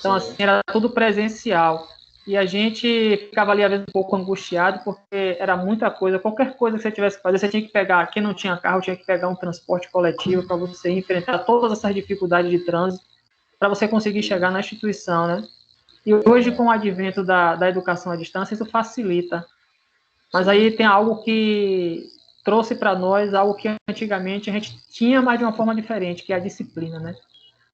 Então, assim, era tudo presencial. E a gente ficava ali, às vezes, um pouco angustiado, porque era muita coisa. Qualquer coisa que você tivesse que fazer, você tinha que pegar, quem não tinha carro, tinha que pegar um transporte coletivo para você enfrentar todas essas dificuldades de trânsito, para você conseguir chegar na instituição, né? E hoje, com o advento da educação à distância, isso facilita. Mas aí tem algo que trouxe para nós, algo que antigamente a gente tinha, mas de uma forma diferente, que é a disciplina, né?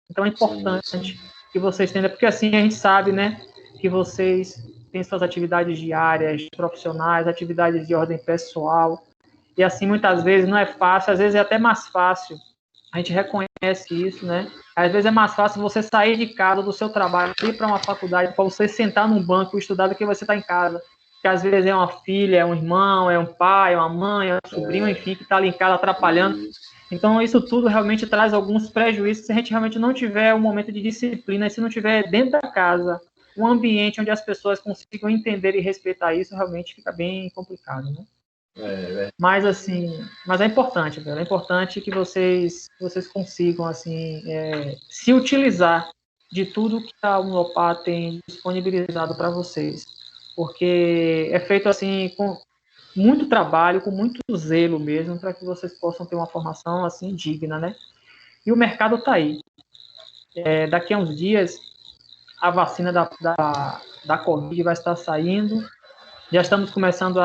Então é importante que vocês tenham, porque assim a gente sabe, né, que vocês têm suas atividades diárias, profissionais, atividades de ordem pessoal, e assim muitas vezes não é fácil, às vezes é até mais fácil, a gente reconhece isso, né? Às vezes é mais fácil você sair de casa, do seu trabalho, ir para uma faculdade, para você sentar num banco e estudar do que você estar em casa. Que às vezes é uma filha, é um irmão, é um pai, é uma mãe, é um sobrinho, enfim, que está ali em casa atrapalhando. Então, isso tudo realmente traz alguns prejuízos se a gente realmente não tiver um momento de disciplina, e se não tiver dentro da casa um ambiente onde as pessoas consigam entender e respeitar isso, realmente fica bem complicado, né? Mas, assim, mas é importante, velho, é importante que vocês consigam, assim, se utilizar de tudo que a Unopar tem disponibilizado para vocês, porque é feito, assim, com muito trabalho, com muito zelo mesmo, para que vocês possam ter uma formação assim digna, né? E o mercado está aí. Daqui a uns dias, a vacina da Covid vai estar saindo, já estamos começando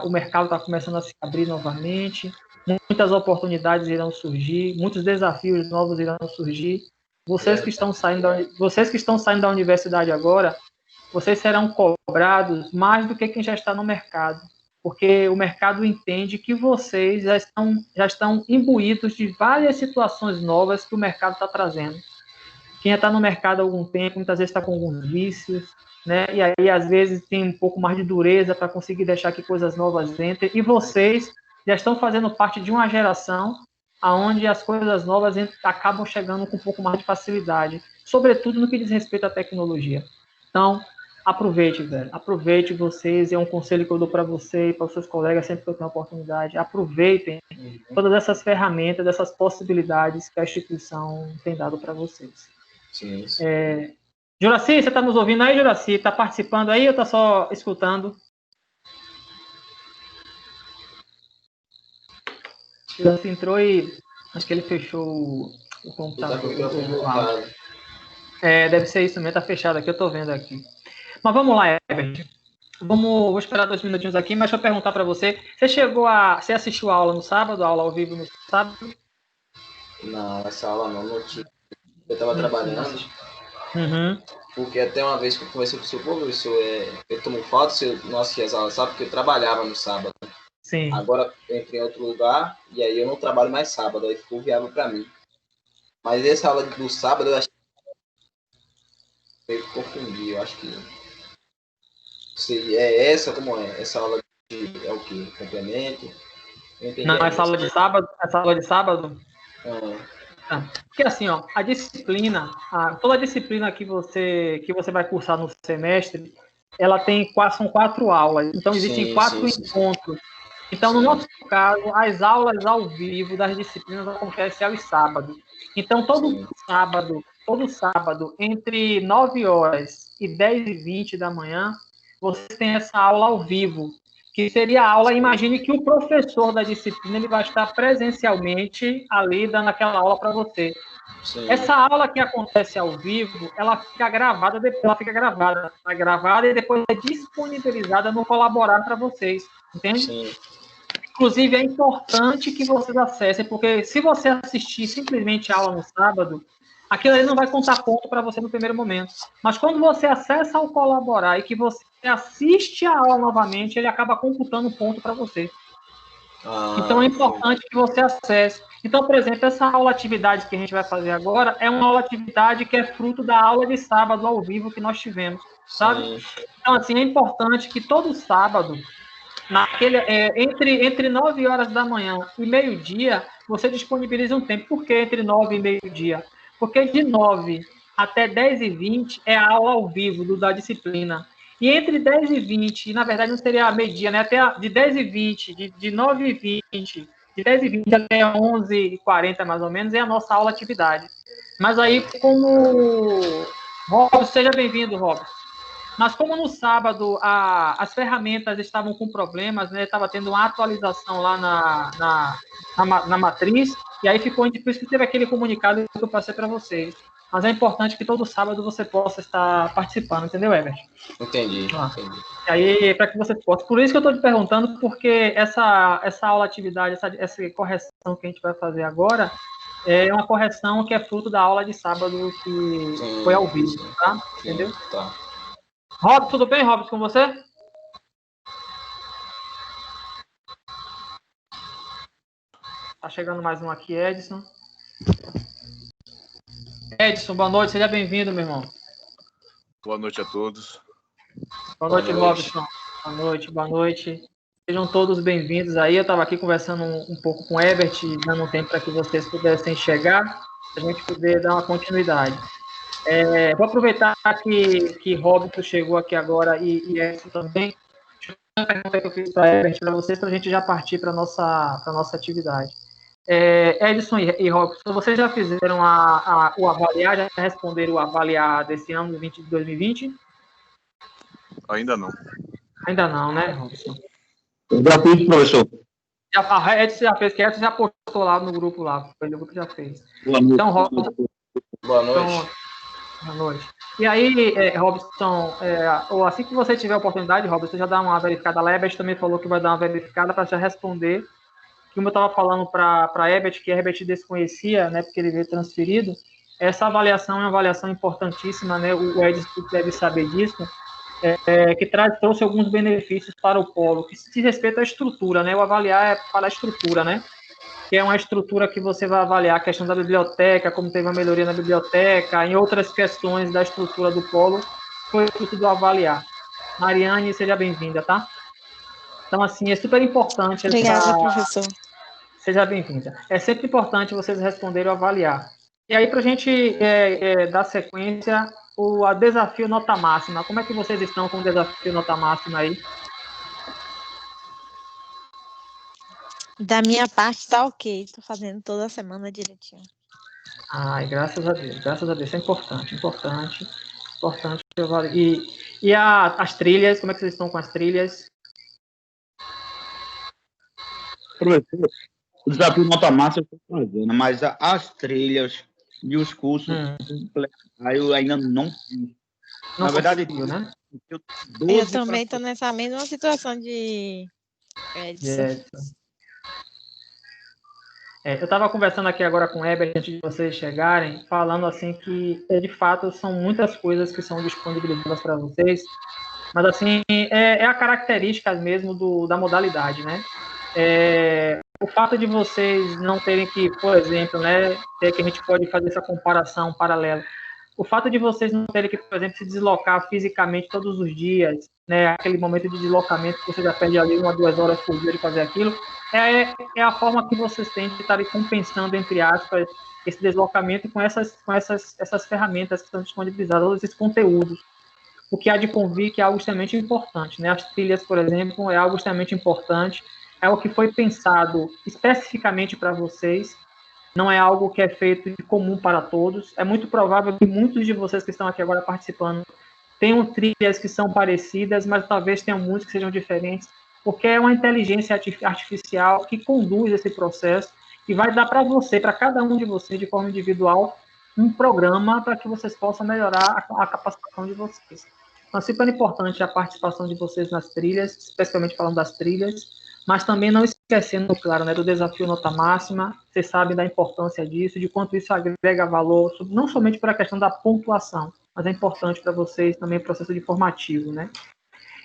o mercado está começando a se abrir novamente, muitas oportunidades irão surgir, muitos desafios novos irão surgir. Vocês que estão saindo da universidade agora, vocês serão cobrados mais do que quem já está no mercado, porque o mercado entende que vocês já estão imbuídos de várias situações novas que o mercado está trazendo. Quem está no mercado há algum tempo, muitas vezes está com alguns vícios, né? E aí, às vezes, tem um pouco mais de dureza para conseguir deixar que coisas novas entrem, e vocês já estão fazendo parte de uma geração onde as coisas novas acabam chegando com um pouco mais de facilidade, sobretudo no que diz respeito à tecnologia. Então, aproveite, velho. Aproveite vocês. É um conselho que eu dou para você e para os seus colegas sempre que eu tenho oportunidade. Aproveitem todas essas ferramentas, essas possibilidades que a instituição tem dado para vocês. Sim. Juraci, você está nos ouvindo aí, Juraci? Está participando aí ou está só escutando? Juraci entrou e acho que ele fechou o computador. Deve ser isso mesmo, está fechado aqui, eu estou vendo aqui. Mas vamos lá, Herbert. Vou esperar 2 minutinhos aqui, mas deixa eu perguntar para você. Você assistiu a aula no sábado, a aula ao vivo no sábado? Não, essa aula não tive. Eu estava trabalhando. Porque até uma vez que eu conversei com o seu professor, eu tomei falta se eu não assisti as aulas, sabe? Porque eu trabalhava no sábado. Sim. Agora eu entrei em outro lugar e aí eu não trabalho mais sábado, aí ficou viável para mim. Mas essa aula do sábado eu acho que eu confundi, eu acho que é essa, como é? Essa aula é o que? Complemento? Não, essa aula de sábado? Porque assim, ó, a disciplina, toda a disciplina que você vai cursar no semestre, são 4 aulas. Então, existem 4 encontros. Então, no nosso caso, as aulas ao vivo das disciplinas acontecem aos sábados. Então, todo sábado, entre 9 horas e 10h20 da manhã, vocês têm essa aula ao vivo, que seria a aula, imagine que o professor da disciplina ele vai estar presencialmente ali dando aquela aula para você. Sim. Essa aula que acontece ao vivo, ela fica gravada e depois é disponibilizada no Colaborar para vocês, entende? Sim. Inclusive, é importante que vocês acessem, porque se você assistir simplesmente a aula no sábado, aquilo ali não vai contar ponto para você no primeiro momento. Mas quando você acessa o Colaborar e que você assiste a aula novamente, ele acaba computando ponto para você. Então, é importante que você acesse. Então, por exemplo, essa aula atividade que a gente vai fazer agora é uma aula atividade que é fruto da aula de sábado ao vivo que nós tivemos, sabe? Sim. Então, assim, é importante que todo sábado, entre 9 horas da manhã e meio-dia, você disponibilize um tempo. Por que entre 9 e meio-dia? Porque de 9 até 10h20 é a aula ao vivo da disciplina. E entre 10h20, na verdade não seria meio-dia, né? Até de 10h20, de 9h20, de 10h20 até 11h40 mais ou menos, é a nossa aula atividade. Mas aí, como Robson, seja bem-vindo, Robson. Mas como no sábado as ferramentas estavam com problemas, né? Estava tendo uma atualização lá na matriz, e aí ficou, por isso que teve aquele comunicado que eu passei para vocês. Mas é importante que todo sábado você possa estar participando, entendeu, Herbert? Entendi. E aí, para que você possa. Por isso que eu estou te perguntando, porque essa aula atividade, essa correção que a gente vai fazer agora, é uma correção que é fruto da aula de sábado que foi ao vivo, tá? Entendeu? Tá. Robson, tudo bem, Robson, com você? Tá chegando mais um aqui, Edson. Edson, boa noite, seja bem-vindo, meu irmão. Boa noite a todos. Boa noite, Robson. Boa noite, boa noite. Sejam todos bem-vindos aí. Eu estava aqui conversando um pouco com o Herbert, dando um tempo para que vocês pudessem chegar, para a gente poder dar uma continuidade. Vou aproveitar que Robson chegou aqui agora e Edson também. Deixa eu fazer uma pergunta que eu fiz para Herbert, para vocês, para a gente já partir para a nossa atividade. Edson e Robson, vocês já fizeram o avaliar, já responderam o avaliar desse ano de 2020? Ainda não. Ainda não, né, Robson? Eu já fiz, professor. A Edson já fez, que a Edson já postou lá no grupo lá, o grupo já fez. Boa noite. Então, Robson... Boa noite. Então, boa noite. E aí, Robson, assim que você tiver a oportunidade, Robson, você já dá uma verificada lá. A Herbert também falou que vai dar uma verificada para já responder. Como eu estava falando para Herbert, que Herbert desconhecia, né, porque ele veio transferido, essa avaliação é uma avaliação importantíssima, né, o Edson deve saber disso, que trouxe alguns benefícios para o polo, que se diz respeito à estrutura, né, o avaliar é para a estrutura, né, que é uma estrutura que você vai avaliar a questão da biblioteca, como teve uma melhoria na biblioteca, em outras questões da estrutura do polo, foi fruto do avaliar. Mariane, seja bem-vinda, tá? Então, assim, é super importante. Obrigada, professor. Seja bem-vinda. É sempre importante vocês responderem ou avaliar. E aí, para a gente dar sequência, o desafio nota máxima. Como é que vocês estão com o desafio nota máxima aí? Da minha parte, tá ok. Estou fazendo toda semana direitinho. Ai, graças a Deus. Graças a Deus. Isso é importante. Importante. E as trilhas, como é que vocês estão com as trilhas? Professor, o desafio nota máxima eu estou fazendo, mas as trilhas e os cursos eu ainda não fiz. Na verdade, né? Eu também estou nessa mesma situação de Edson. Eu estava conversando aqui agora com o Herbert antes de vocês chegarem, falando assim que, de fato, são muitas coisas que são disponibilizadas para vocês, mas assim, é a característica mesmo da modalidade, né? O fato de vocês não terem que, por exemplo, né, que a gente pode fazer essa comparação paralela, o fato de vocês não terem que, por exemplo, se deslocar fisicamente todos os dias, né, aquele momento de deslocamento que você já perde ali 1 a 2 horas por dia de fazer aquilo, é a forma que vocês têm de estarem compensando, entre aspas, esse deslocamento com essas ferramentas que estão disponibilizadas, todos esses conteúdos. O que há de convir que é algo extremamente importante, né? As trilhas, por exemplo, é algo extremamente importante, é o que foi pensado especificamente para vocês, não é algo que é feito de comum para todos. É muito provável que muitos de vocês que estão aqui agora participando tenham trilhas que são parecidas, mas talvez tenham muitas que sejam diferentes, porque é uma inteligência artificial que conduz esse processo e vai dar para você, para cada um de vocês, de forma individual, um programa para que vocês possam melhorar a capacitação de vocês. Então, é super importante a participação de vocês nas trilhas, especialmente falando das trilhas, mas também não esquecendo, claro, né, do desafio nota máxima. Vocês sabem da importância disso, de quanto isso agrega valor, não somente para a questão da pontuação, mas é importante para vocês também o processo de formativo, né?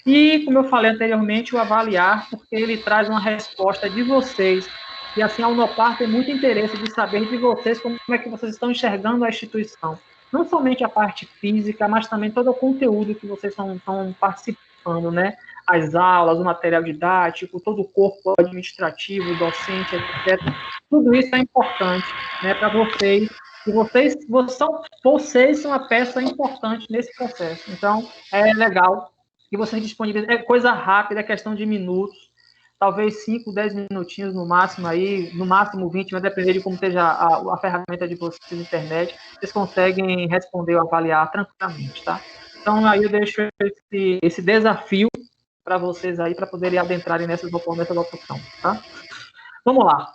E, como eu falei anteriormente, o avaliar, porque ele traz uma resposta de vocês. E, assim, a Unopar tem muito interesse de saber de vocês como é que vocês estão enxergando a instituição. Não somente a parte física, mas também todo o conteúdo que vocês estão participando, né? As aulas, o material didático, todo o corpo administrativo, docente, etc. Tudo isso é importante, né, para vocês. E vocês são uma peça importante nesse processo. Então, é legal que vocês disponibilizam. É coisa rápida, é questão de minutos. talvez 5, 10 minutinhos no máximo aí, no máximo 20, vai depender de como esteja a ferramenta de vocês na internet, vocês conseguem responder ou avaliar tranquilamente, tá? Então, aí eu deixo esse desafio para vocês aí, para poderem adentrarem nessa opção, tá? Vamos lá.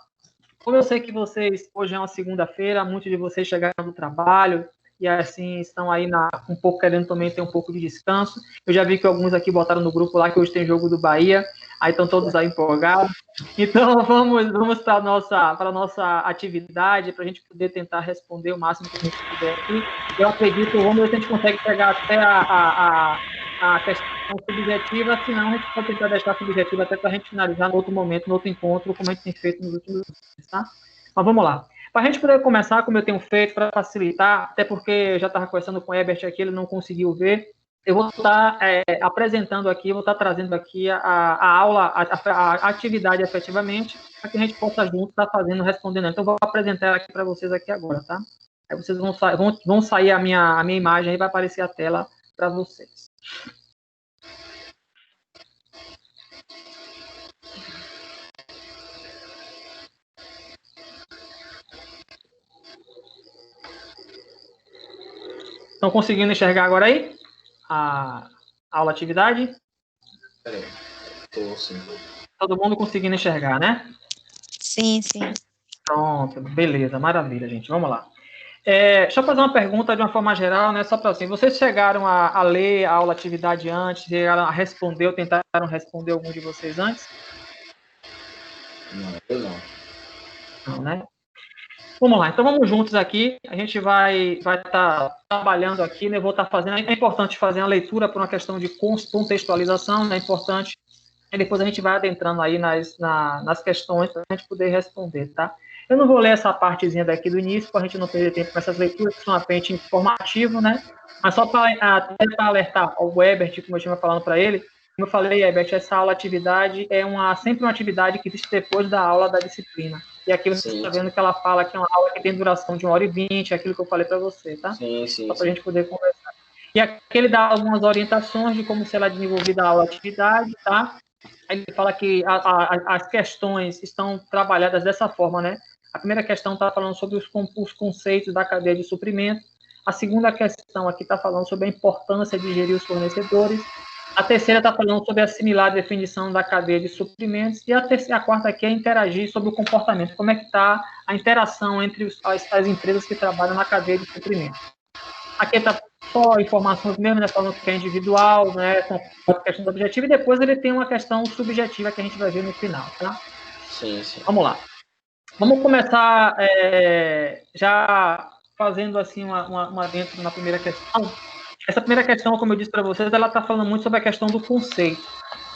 Como eu sei que vocês, hoje é uma segunda-feira, muitos de vocês chegaram do trabalho e assim estão aí um pouco querendo também ter um pouco de descanso. Eu já vi que alguns aqui botaram no grupo lá que hoje tem jogo do Bahia, aí estão todos aí empolgados. Então vamos para a nossa atividade, para a gente poder tentar responder o máximo que a gente puder aqui. Eu acredito, vamos ver se a gente consegue pegar até a questão subjetiva, senão a gente pode tentar deixar a subjetiva até para a gente finalizar no outro momento, no outro encontro, como a gente tem feito nos últimos dias, tá? Mas vamos lá. Para a gente poder começar, como eu tenho feito, para facilitar, até porque eu já estava conversando com o Herbert aqui, ele não conseguiu ver, eu vou estar apresentando aqui, vou estar trazendo aqui a aula, a atividade efetivamente, para que a gente possa junto estar fazendo, respondendo. Então, eu vou apresentar aqui para vocês aqui agora, tá? Aí vocês vão sair a minha imagem, aí vai aparecer a tela para vocês. Estão conseguindo enxergar agora aí? A aula atividade? Peraí, tô sim. Todo mundo conseguindo enxergar, né? Sim, sim. Pronto, beleza, maravilha, gente. Vamos lá. Deixa eu fazer uma pergunta de uma forma geral, né? Só para assim, vocês chegaram a ler a aula atividade antes, chegaram a responder ou tentaram responder algum de vocês antes? Não, eu não. Não, né? Vamos lá, então vamos juntos aqui, a gente vai estar trabalhando aqui, né? Eu vou estar fazendo, é importante fazer uma leitura por uma questão de contextualização, né? É importante, e depois a gente vai adentrando aí nas questões para a gente poder responder, tá? Eu não vou ler essa partezinha daqui do início, para a gente não perder tempo com essas leituras, que são apenas informativo, né? Mas só para alertar ao Herbert, como eu tinha falando para ele, como eu falei, Herbert, essa aula atividade é sempre uma atividade que existe depois da aula da disciplina. E aqui você está vendo que ela fala que é uma aula que tem duração de 1h20, aquilo que eu falei para você, tá? Sim. Só para a gente poder conversar. E aqui ele dá algumas orientações de como será desenvolvida a aula atividade, tá? Aí ele fala que as questões estão trabalhadas dessa forma, né? A primeira questão está falando sobre os conceitos da cadeia de suprimento. A segunda questão aqui está falando sobre a importância de gerir os fornecedores. A terceira está falando sobre assimilar a definição da cadeia de suprimentos. E a quarta aqui é interagir sobre o comportamento. Como é que está a interação entre as empresas que trabalham na cadeia de suprimentos. Aqui está só informações mesmo, né, falando que é individual, né, com a questão objetiva, e depois ele tem uma questão subjetiva que a gente vai ver no final, tá? Sim. Vamos lá. Vamos começar já fazendo assim uma dentro na primeira questão. Essa primeira questão, como eu disse para vocês, ela está falando muito sobre a questão do conceito.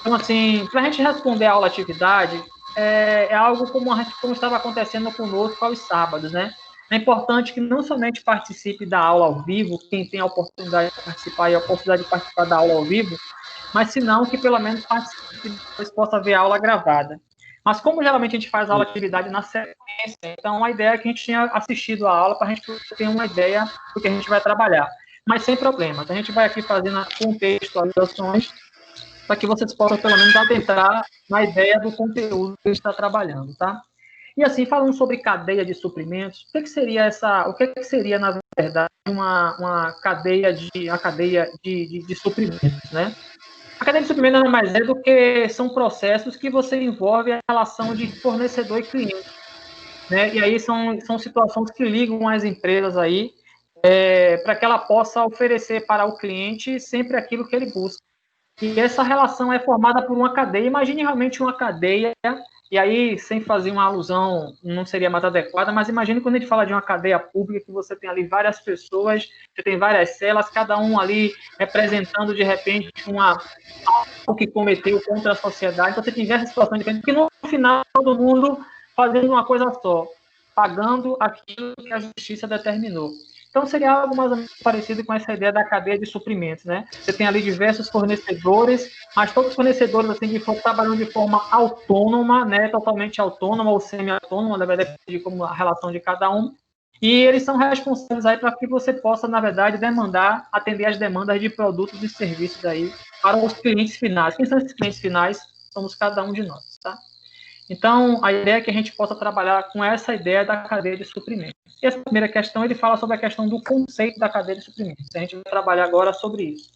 Então, assim, para a gente responder a aula atividade, é algo como estava acontecendo conosco aos sábados, né? É importante que não somente participe da aula ao vivo, quem tem a oportunidade de participar e a oportunidade de participar da aula ao vivo, mas se não, que pelo menos participe, depois possa ver a aula gravada. Mas como geralmente a gente faz a aula atividade na sequência, então a ideia é que a gente tenha assistido a aula para a gente ter uma ideia do que a gente vai trabalhar. Mas sem problemas, a gente vai aqui fazendo contextualizações para que vocês possam pelo menos adentrar na ideia do conteúdo que a gente está trabalhando, tá? E assim, falando sobre cadeia de suprimentos, o que seria na verdade, uma cadeia de suprimentos, né? A cadeia de suprimentos nada mais é do que são processos que você envolve a relação de fornecedor e cliente, né? E aí são situações que ligam as empresas aí para que ela possa oferecer para o cliente sempre aquilo que ele busca. E essa relação é formada por uma cadeia. Imagine realmente uma cadeia, e aí, sem fazer uma alusão, não seria mais adequada, mas imagine quando a gente fala de uma cadeia pública, que você tem ali várias pessoas, você tem várias celas, cada um ali representando, de repente, algo que cometeu contra a sociedade. Então, você tem diversas situações diferentes, porque no final, todo mundo fazendo uma coisa só, pagando aquilo que a justiça determinou. Então, seria algo mais ou menos parecido com essa ideia da cadeia de suprimentos, né? Você tem ali diversos fornecedores, mas todos os fornecedores assim, trabalham de forma autônoma, né? Totalmente autônoma ou semi-autônoma, depende de como a relação de cada um. E eles são responsáveis aí para que você possa, na verdade, atender as demandas de produtos e serviços aí para os clientes finais. Quem são esses clientes finais? Somos cada um de nós. tá? Então, a ideia é que a gente possa trabalhar com essa ideia da cadeia de suprimentos. E essa primeira questão, ele fala sobre a questão do conceito da cadeia de suprimentos. A gente vai trabalhar agora sobre isso.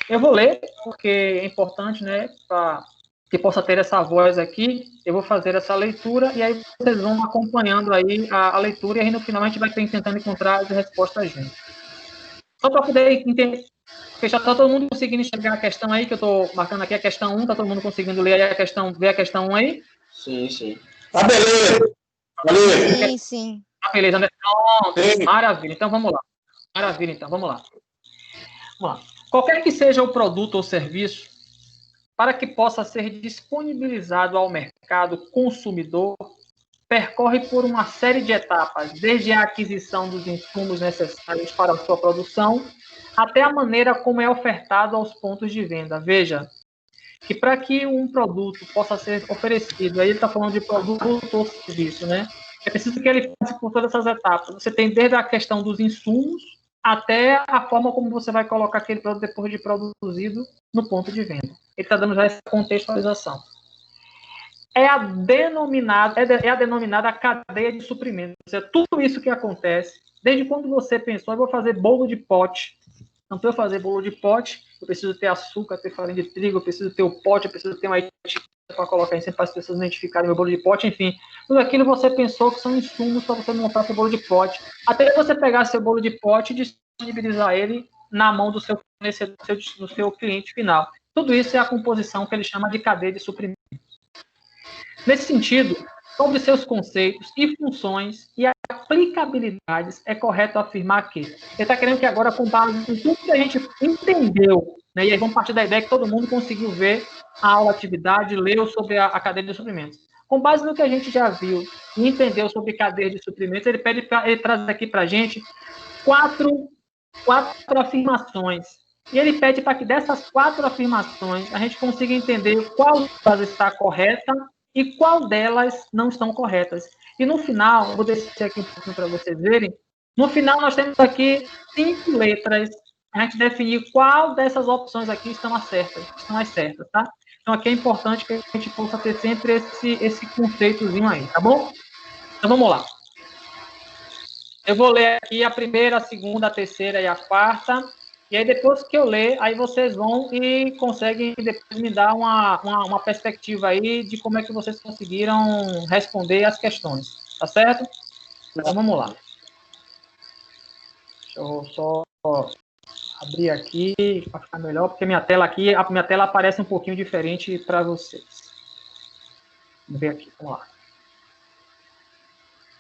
Eu vou ler, porque é importante, né, para que possa ter essa voz aqui. Eu vou fazer essa leitura, e aí vocês vão acompanhando aí a leitura, e aí no final a gente vai tentando encontrar as respostas juntos. Só para poder entender, fechar, tá todo mundo conseguindo enxergar a questão aí, que eu estou marcando aqui a questão 1, tá todo mundo conseguindo ler aí a questão, ver a questão 1 aí? Sim. Tá beleza. Sim, sim. Tá beleza, né? Maravilha. Então, vamos lá. Maravilha, então, vamos lá. Vamos lá. Qualquer que seja o produto ou serviço, para que possa ser disponibilizado ao mercado consumidor, percorre por uma série de etapas, desde a aquisição dos insumos necessários para a sua produção, até a maneira como é ofertado aos pontos de venda. Veja, que para que um produto possa ser oferecido, aí ele está falando de produto ou serviço, né? É preciso que ele passe por todas essas etapas. Você tem desde a questão dos insumos até a forma como você vai colocar aquele produto depois de produzido no ponto de venda. Ele está dando já essa contextualização. É a denominada cadeia de suprimentos. Ou seja, tudo isso que acontece, desde quando você pensou, eu vou fazer bolo de pote. Não para eu fazer bolo de pote, eu preciso ter açúcar, ter farinha de trigo, eu preciso ter o pote, eu preciso ter uma etiqueta para colocar em cima para as pessoas identificarem meu bolo de pote, enfim. Tudo aquilo você pensou que são insumos para você montar seu bolo de pote. Até você pegar seu bolo de pote e disponibilizar ele na mão do seu fornecedor, do seu cliente final. Tudo isso é a composição que ele chama de cadeia de suprimentos. Nesse sentido, sobre seus conceitos e funções e aplicabilidades, é correto afirmar que ele está querendo que agora, com base em tudo que a gente entendeu, né, e aí vamos partir da ideia que todo mundo conseguiu ver a aula, atividade, leu sobre a cadeia de suprimentos. Com base no que a gente já viu e entendeu sobre cadeia de suprimentos, ele traz aqui para a gente quatro afirmações. E ele pede para que dessas 4 afirmações a gente consiga entender qual delas está correta e qual delas não estão corretas. E no final, vou descer aqui um pouquinho para vocês verem, no final nós temos aqui 5 letras, a gente definir qual dessas opções aqui estão as certas, tá? Então aqui é importante que a gente possa ter sempre esse conceitozinho aí, tá bom? Então vamos lá. Eu vou ler aqui a primeira, a segunda, a terceira e a quarta. E aí, depois que eu ler, aí vocês vão e conseguem depois me dar uma perspectiva aí de como é que vocês conseguiram responder as questões. Tá certo? Então, vamos lá. Deixa eu só abrir aqui para ficar melhor, porque a minha tela aparece um pouquinho diferente para vocês. Vamos ver aqui, vamos lá.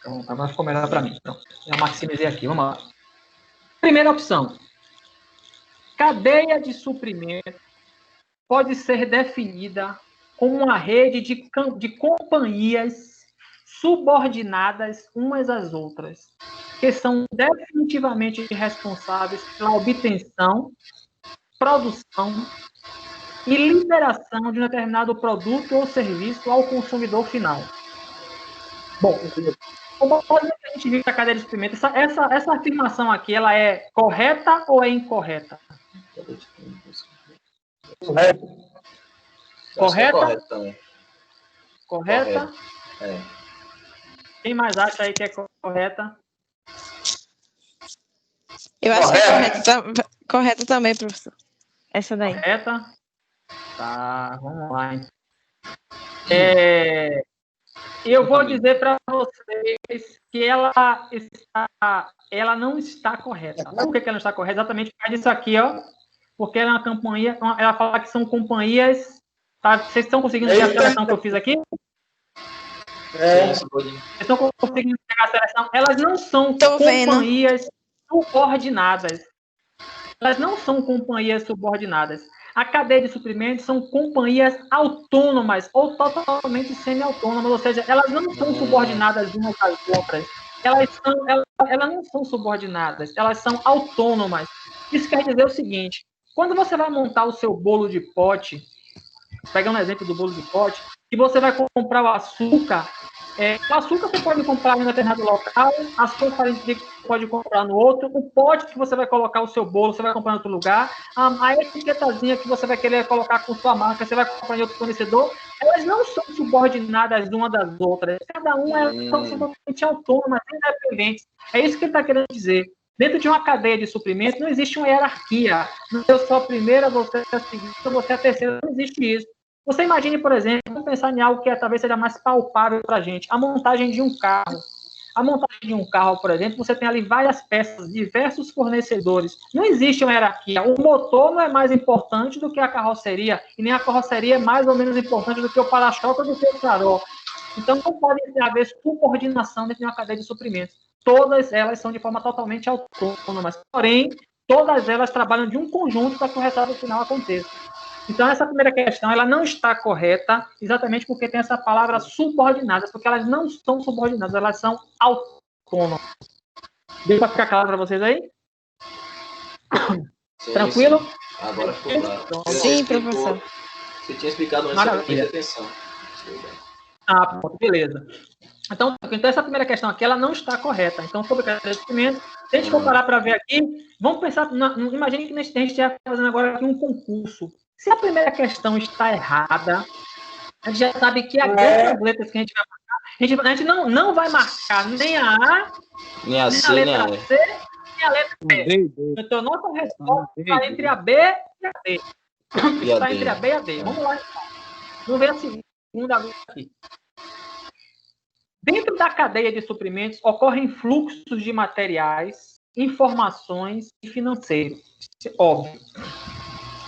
Então, agora ficou melhor para mim. Pronto, já maximizei aqui, vamos lá. Primeira opção. Cadeia de suprimento pode ser definida como uma rede de companhias subordinadas umas às outras, que são definitivamente responsáveis pela obtenção, produção e liberação de um determinado produto ou serviço ao consumidor final. Bom, como a gente viu na cadeia de suprimento, essa afirmação aqui, ela é correta ou é incorreta? Correto. Correta? Correto também. Correta? É. Quem mais acha aí que é correta? Eu acho que é correta também, professor. Essa daí. Correta? Tá, vamos lá. Eu vou dizer para vocês que ela não está correta. Por que ela não está correta? Exatamente por causa disso aqui, ó. Porque ela é uma companhia, ela fala que são companhias. Tá? Vocês estão conseguindo ver a seleção que eu fiz aqui? Vocês estão conseguindo pegar a seleção? Elas não são companhias subordinadas. Elas não são companhias subordinadas. A cadeia de suprimentos são companhias autônomas ou totalmente semi-autônomas, ou seja, elas não são subordinadas umas às outras. Elas não são subordinadas, elas são autônomas. Isso quer dizer o seguinte: quando você vai montar o seu bolo de pote, pegando um exemplo do bolo de pote, e você vai comprar o açúcar, O açúcar você pode comprar em um determinado local, a sua farinha você pode comprar no outro, o pote que você vai colocar o seu bolo, você vai comprar em outro lugar, a etiquetazinha que você vai querer colocar com sua marca, você vai comprar em outro fornecedor, elas não são subordinadas uma das outras. Cada uma é totalmente autônoma, independente. É isso que ele está querendo dizer. Dentro de uma cadeia de suprimentos não existe uma hierarquia. Não eu sou a primeira, você é a segunda, você é a terceira. Não existe isso. Você imagine, por exemplo, vamos pensar em algo que talvez seja mais palpável para a gente, a montagem de um carro. A montagem de um carro, por exemplo, você tem ali várias peças, diversos fornecedores. Não existe uma hierarquia. O motor não é mais importante do que a carroceria, e nem a carroceria é mais ou menos importante do que o para-choque ou do que o farol. Então, não pode haver subordinação dentro de uma cadeia de suprimentos. Todas elas são de forma totalmente autônoma, porém, todas elas trabalham de um conjunto para que o resultado final aconteça. Então, essa primeira questão, ela não está correta, exatamente porque tem essa palavra subordinadas, porque elas não são subordinadas, elas são autônomas. Deu para ficar claro para vocês aí? Sim, tranquilo? Sim. Agora ficou claro. Sim, professor. Você tinha explicado antes, eu prestei atenção. Pronto, beleza. Então, essa primeira questão aqui, ela não está correta. Então, sobre a cadeia de suprimentos, se a gente for parar para ver aqui, vamos pensar, imagine que a gente está fazendo agora aqui um concurso. Se a primeira questão está errada, a gente já sabe que as outras letras que a gente vai marcar, a gente não vai marcar nem a A, nem a C, letra C, nem a letra B. Então, nossa resposta está entre a B e a D. Está entre a B e a D. Vamos lá, então. Vamos ver a segunda aqui. Dentro da cadeia de suprimentos, ocorrem fluxos de materiais, informações e financeiros. Óbvio.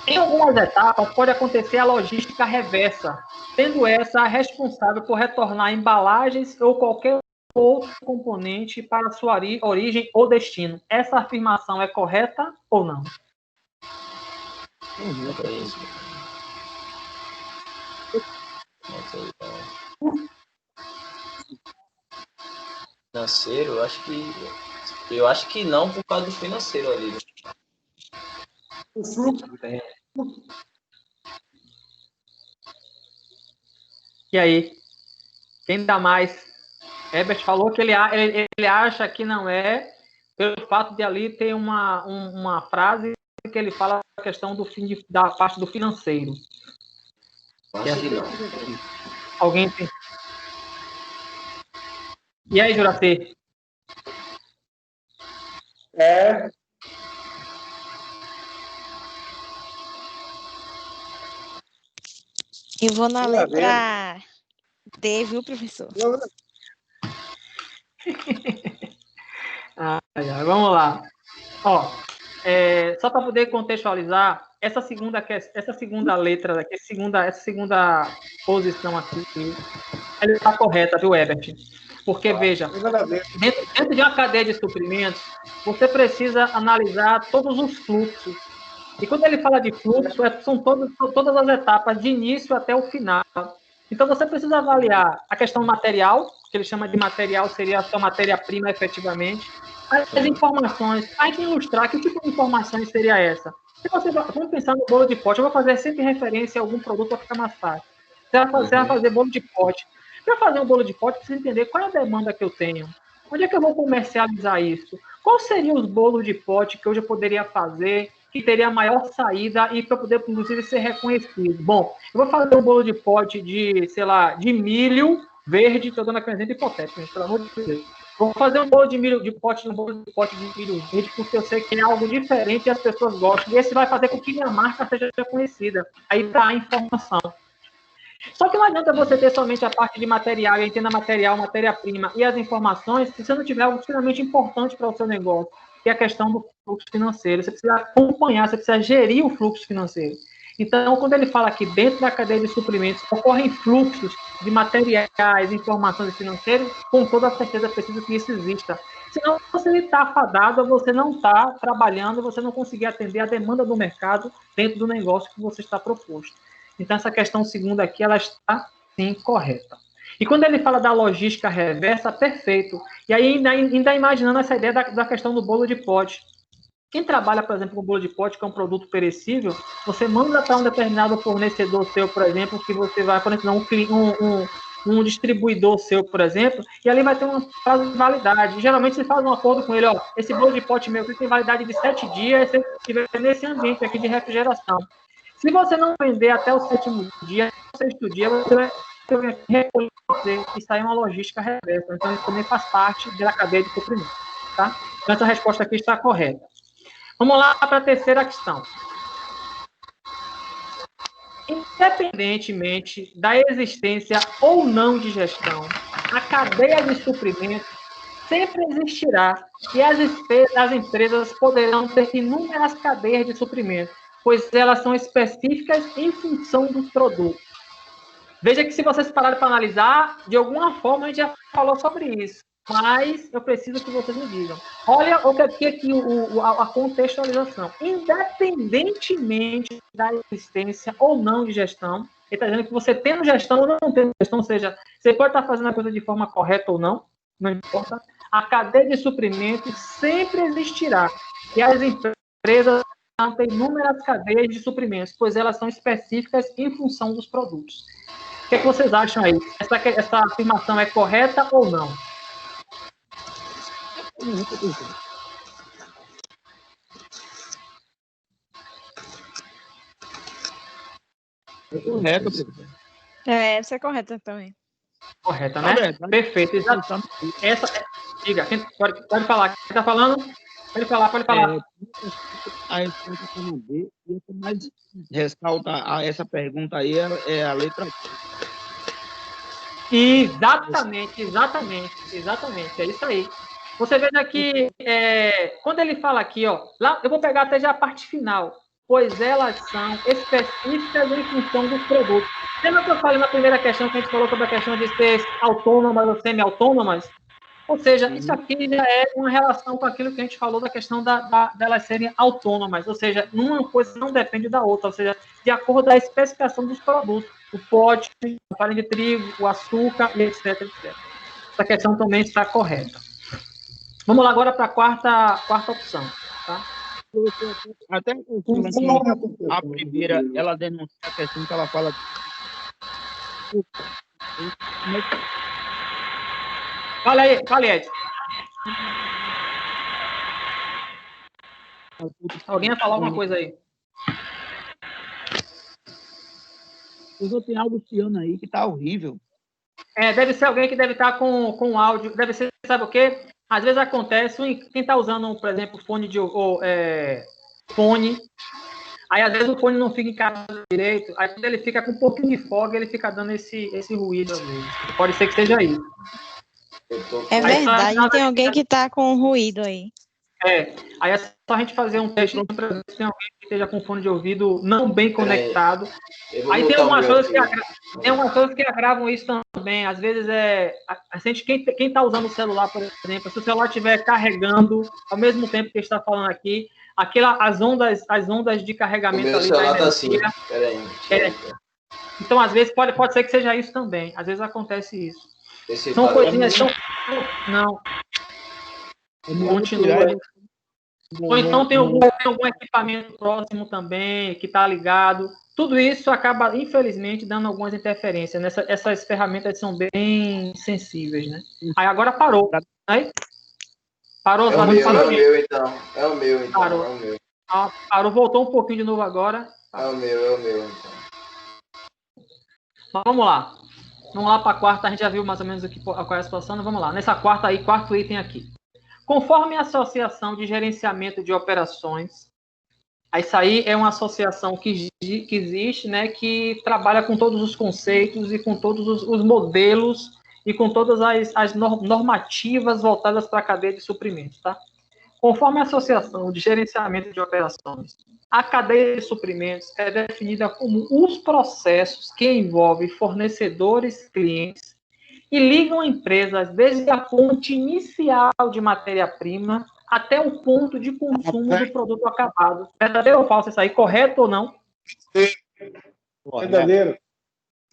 Em algumas etapas, pode acontecer a logística reversa, sendo essa a responsável por retornar embalagens ou qualquer outro componente para sua origem ou destino. Essa afirmação é correta ou não? Financeiro, eu acho que não, por causa do financeiro ali. O fluxo. E aí? Quem dá mais? Herbert falou que ele acha que não é, pelo fato de ali ter uma frase que ele fala a questão da parte do financeiro. Acho que não. Alguém tem? E aí, Juraci? Eu vou na letra D, viu, professor? Vamos lá. Ó, só para poder contextualizar, essa segunda letra daqui, essa segunda posição aqui, ela está correta, viu, Herbert? Porque, veja, dentro de uma cadeia de suprimentos, você precisa analisar todos os fluxos. E quando ele fala de fluxo, são todas as etapas, de início até o final. Então, você precisa avaliar a questão material, que ele chama de material, seria a sua matéria-prima, efetivamente. As informações, para ilustrar, que tipo de informações seria essa? Vamos pensar no bolo de pote, eu vou fazer sempre referência a algum produto para ficar mais fácil. Você vai fazer bolo de pote. Para fazer um bolo de pote, precisa entender qual é a demanda que eu tenho. Onde é que eu vou comercializar isso? Quais seriam os bolos de pote que hoje eu poderia fazer, que teria maior saída e para poder, inclusive, ser reconhecido? Bom, eu vou fazer um bolo de pote de, sei lá, de milho verde, estou dando aqui um exemplo hipotético, pelo amor de Deus. Vou fazer um bolo de milho de pote de milho verde, porque eu sei que é algo diferente e as pessoas gostam. E esse vai fazer com que minha marca seja reconhecida. Aí está a informação. Só que não adianta você ter somente a parte de material, eu entendo material, matéria-prima e as informações, se você não tiver algo extremamente importante para o seu negócio, que é a questão do fluxo financeiro. Você precisa acompanhar, você precisa gerir o fluxo financeiro. Então, quando ele fala que dentro da cadeia de suprimentos ocorrem fluxos de materiais, informações financeiras, com toda certeza é preciso que isso exista. Senão, você está afadado, você não está trabalhando, você não conseguir atender a demanda do mercado dentro do negócio que você está proposto. Então, essa questão segunda aqui, ela está, sim, correta. E quando ele fala da logística reversa, perfeito. E aí, ainda imaginando essa ideia da questão do bolo de pote. Quem trabalha, por exemplo, com bolo de pote, que é um produto perecível, você manda para um determinado fornecedor seu, por exemplo, que você vai, por exemplo, um distribuidor seu, por exemplo, e ali vai ter uma prazo de validade. Geralmente você faz um acordo com ele, ó, esse bolo de pote meu tem validade de 7 dias, se estiver nesse ambiente aqui de refrigeração. Se você não vender até o 7º dia, no 6º dia, você vai recolher e sair uma logística reversa. Então, isso também faz parte da cadeia de suprimento. Tá? Então, essa resposta aqui está correta. Vamos lá para a terceira questão. Independentemente da existência ou não de gestão, a cadeia de suprimento sempre existirá e as empresas poderão ter inúmeras cadeias de suprimento, pois elas são específicas em função dos produtos. Veja que se vocês pararem para analisar, de alguma forma a gente já falou sobre isso, mas eu preciso que vocês me digam. Olha o que aqui a contextualização. Independentemente da existência ou não de gestão, ele está dizendo que você tendo gestão ou não tendo gestão, ou seja, você pode estar fazendo a coisa de forma correta ou não importa, a cadeia de suprimento sempre existirá. E as empresas têm inúmeras cadeias de suprimentos, pois elas são específicas em função dos produtos. O que é que vocês acham aí? Essa afirmação é correta ou não? É correto. Essa é correta também. Correta, né? Perfeito. Exatamente. Diga, pode falar. Quem está falando? Pode falar. A resposta está na B, e o que mais ressalta essa pergunta aí é a letra B. Exatamente. É isso aí. Você veja que, quando ele fala aqui, ó, lá, eu vou pegar até já a parte final, pois elas são específicas em função dos produtos. Lembra que eu falei na primeira questão, que a gente falou sobre a questão de ser autônomas ou semi-autônomas? Ou seja, isso aqui já é uma relação com aquilo que a gente falou da questão delas serem autônomas, ou seja, uma coisa não depende da outra, ou seja, de acordo com a especificação dos produtos, o pote, a farinha de trigo, o açúcar, etc. Essa questão também está correta. Vamos lá agora para a quarta opção. Tá? Até a primeira, ela denuncia a questão que ela fala. Fale, Ed. Alguém vai falar alguma coisa aí? Eu tenho algo esse ano aí que tá horrível. Deve ser alguém que deve estar com áudio. Deve ser, sabe o quê? Às vezes acontece, quem está usando, por exemplo, fone, aí às vezes o fone não fica encaixado direito, aí quando ele fica com um pouquinho de folga, ele fica dando esse ruído às vezes. Pode ser que seja isso. É verdade, tem alguém que está com ruído aí. Aí é só a gente fazer um teste para ver se tem alguém que esteja com fone de ouvido não bem conectado. Aí tem algumas coisas que agravam isso também. Às vezes quem está usando o celular, por exemplo, se o celular estiver carregando ao mesmo tempo que está falando aqui, as ondas de carregamento ali da energia. Então, às vezes, pode ser que seja isso também. Às vezes acontece isso. São coisinhas. Não. Continua. Ou então tem algum equipamento próximo também, que está ligado. Tudo isso acaba, infelizmente, dando algumas interferências. Essas ferramentas são bem sensíveis, né? Aí agora parou. Aí? Parou. É o meu, então. Parou. É o meu. Parou, voltou um pouquinho de novo agora. É o meu, então. Mas vamos lá. Vamos lá para a quarta. A gente já viu mais ou menos qual é a situação. Então vamos lá. Nessa quarto item aqui. Conforme a Associação de Gerenciamento de Operações, isso aí é uma associação que existe, né, que trabalha com todos os conceitos e com todos os modelos e com todas as normativas voltadas para a cadeia de suprimentos, tá? Conforme a Associação de Gerenciamento de Operações, a cadeia de suprimentos é definida como os processos que envolvem fornecedores, clientes, e ligam empresas desde a fonte inicial de matéria-prima até o ponto de consumo do produto acabado. Verdadeiro ou falso isso aí? Correto ou não? Verdadeiro.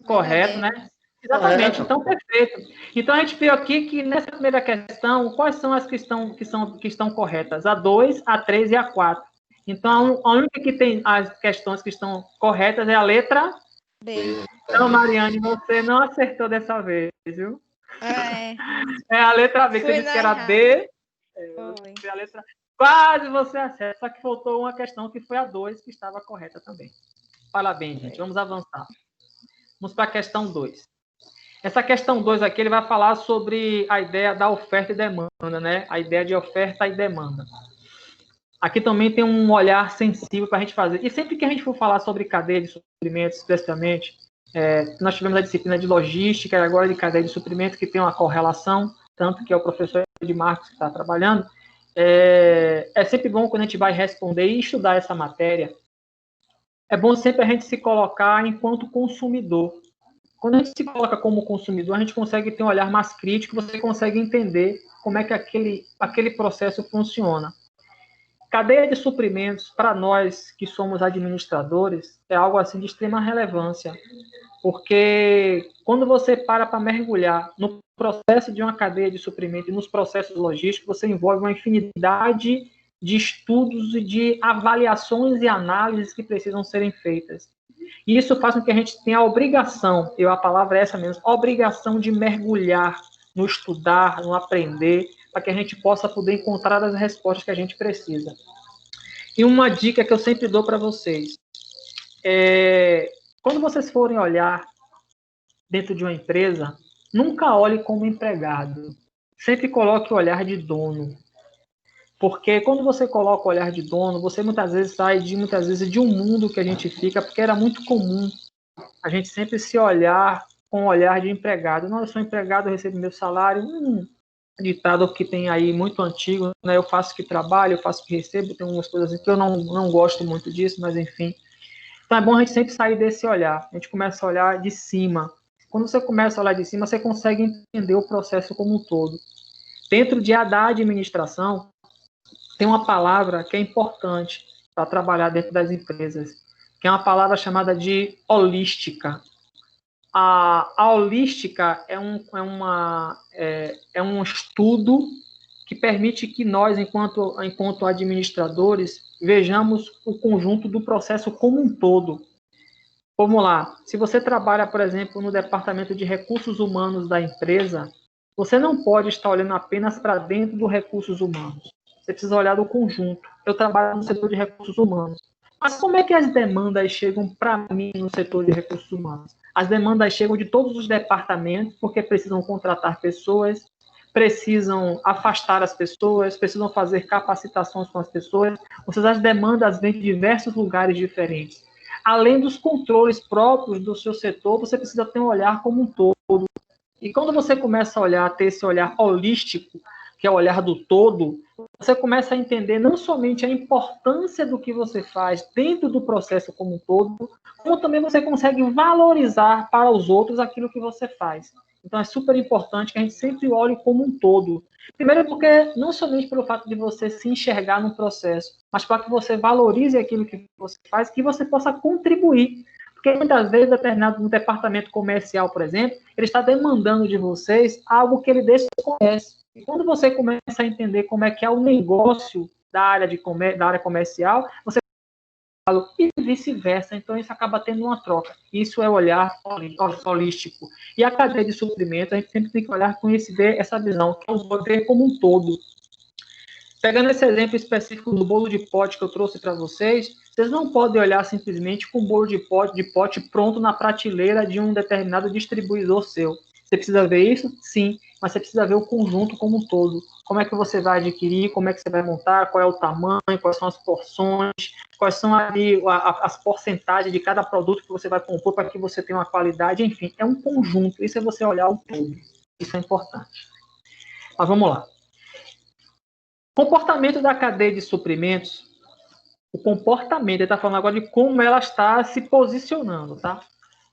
Correto, né? Exatamente. Então, perfeito. Então, a gente viu aqui que nessa primeira questão, quais são as que estão corretas? A 2, a 3 e a 4. Então, a única que tem as questões que estão corretas é a letra B. Então, Mariane, você não acertou dessa vez, viu? É a letra B, que você disse que era D. A letra... Quase você acerta, só que faltou uma questão que foi a 2, que estava correta também. Parabéns, gente. Vamos avançar. Vamos para a questão 2. Essa questão 2 aqui, ele vai falar sobre a ideia da oferta e demanda, né? A ideia de oferta e demanda. Aqui também tem um olhar sensível para a gente fazer. E sempre que a gente for falar sobre cadeia de suprimentos, especificamente, nós tivemos a disciplina de logística e agora de cadeia de suprimentos, que tem uma correlação, tanto que é o professor de Marcos que está trabalhando. É sempre bom quando a gente vai responder e estudar essa matéria. É bom sempre a gente se colocar enquanto consumidor. Quando a gente se coloca como consumidor, a gente consegue ter um olhar mais crítico, você consegue entender como é que aquele processo funciona. Cadeia de suprimentos, para nós que somos administradores, é algo assim de extrema relevância, porque quando você para mergulhar no processo de uma cadeia de suprimentos e nos processos logísticos, você envolve uma infinidade de estudos e de avaliações e análises que precisam serem feitas. E isso faz com que a gente tenha a obrigação, a palavra é essa mesmo, obrigação de mergulhar no estudar, no aprender, para que a gente possa poder encontrar as respostas que a gente precisa. E uma dica que eu sempre dou para vocês, quando vocês forem olhar dentro de uma empresa, nunca olhe como empregado. Sempre coloque o olhar de dono. Porque quando você coloca o olhar de dono, você muitas vezes sai de um mundo que a gente fica, porque era muito comum a gente sempre se olhar com o olhar de empregado. Não, eu sou empregado, eu recebo meu salário. Ditado que tem aí muito antigo, né? Eu faço que trabalho, eu faço que recebo, tem algumas coisas que eu não gosto muito disso, mas enfim. Então é bom a gente sempre sair desse olhar. A gente começa a olhar de cima. Quando você começa a olhar de cima, você consegue entender o processo como um todo. Dentro da administração, tem uma palavra que é importante para trabalhar dentro das empresas, que é uma palavra chamada de holística. A holística é um estudo que permite que nós, enquanto administradores, vejamos o conjunto do processo como um todo. Vamos lá, se você trabalha, por exemplo, no departamento de recursos humanos da empresa, você não pode estar olhando apenas para dentro dos recursos humanos. Você precisa olhar do conjunto. Eu trabalho no setor de recursos humanos. Mas como é que as demandas chegam para mim no setor de recursos humanos? As demandas chegam de todos os departamentos, porque precisam contratar pessoas, precisam afastar as pessoas, precisam fazer capacitações com as pessoas. Ou seja, as demandas vêm de diversos lugares diferentes. Além dos controles próprios do seu setor, você precisa ter um olhar como um todo. E quando você começa a ter esse olhar holístico, que é o olhar do todo, você começa a entender não somente a importância do que você faz dentro do processo como um todo, como também você consegue valorizar para os outros aquilo que você faz. Então é super importante que a gente sempre olhe como um todo. Primeiro porque, não somente pelo fato de você se enxergar no processo, mas para que você valorize aquilo que você faz, que você possa contribuir. Porque muitas vezes, no departamento comercial, por exemplo, ele está demandando de vocês algo que ele desconhece. E quando você começa a entender como é que é o negócio da área comercial, você fala e vice-versa. Então, isso acaba tendo uma troca. Isso é olhar holístico. E a cadeia de suprimento, a gente sempre tem que olhar com essa visão, que é o poder como um todo. Pegando esse exemplo específico do bolo de pote que eu trouxe para vocês não podem olhar simplesmente com o bolo de pote pronto na prateleira de um determinado distribuidor seu. Você precisa ver isso? Sim, mas você precisa ver o conjunto como um todo. Como é que você vai adquirir, como é que você vai montar, qual é o tamanho, quais são as porções, quais são ali as porcentagens de cada produto que você vai compor para que você tenha uma qualidade, enfim, é um conjunto. Isso é você olhar o todo. Isso é importante. Mas vamos lá. Comportamento da cadeia de suprimentos. O comportamento, ele está falando agora de como ela está se posicionando, tá?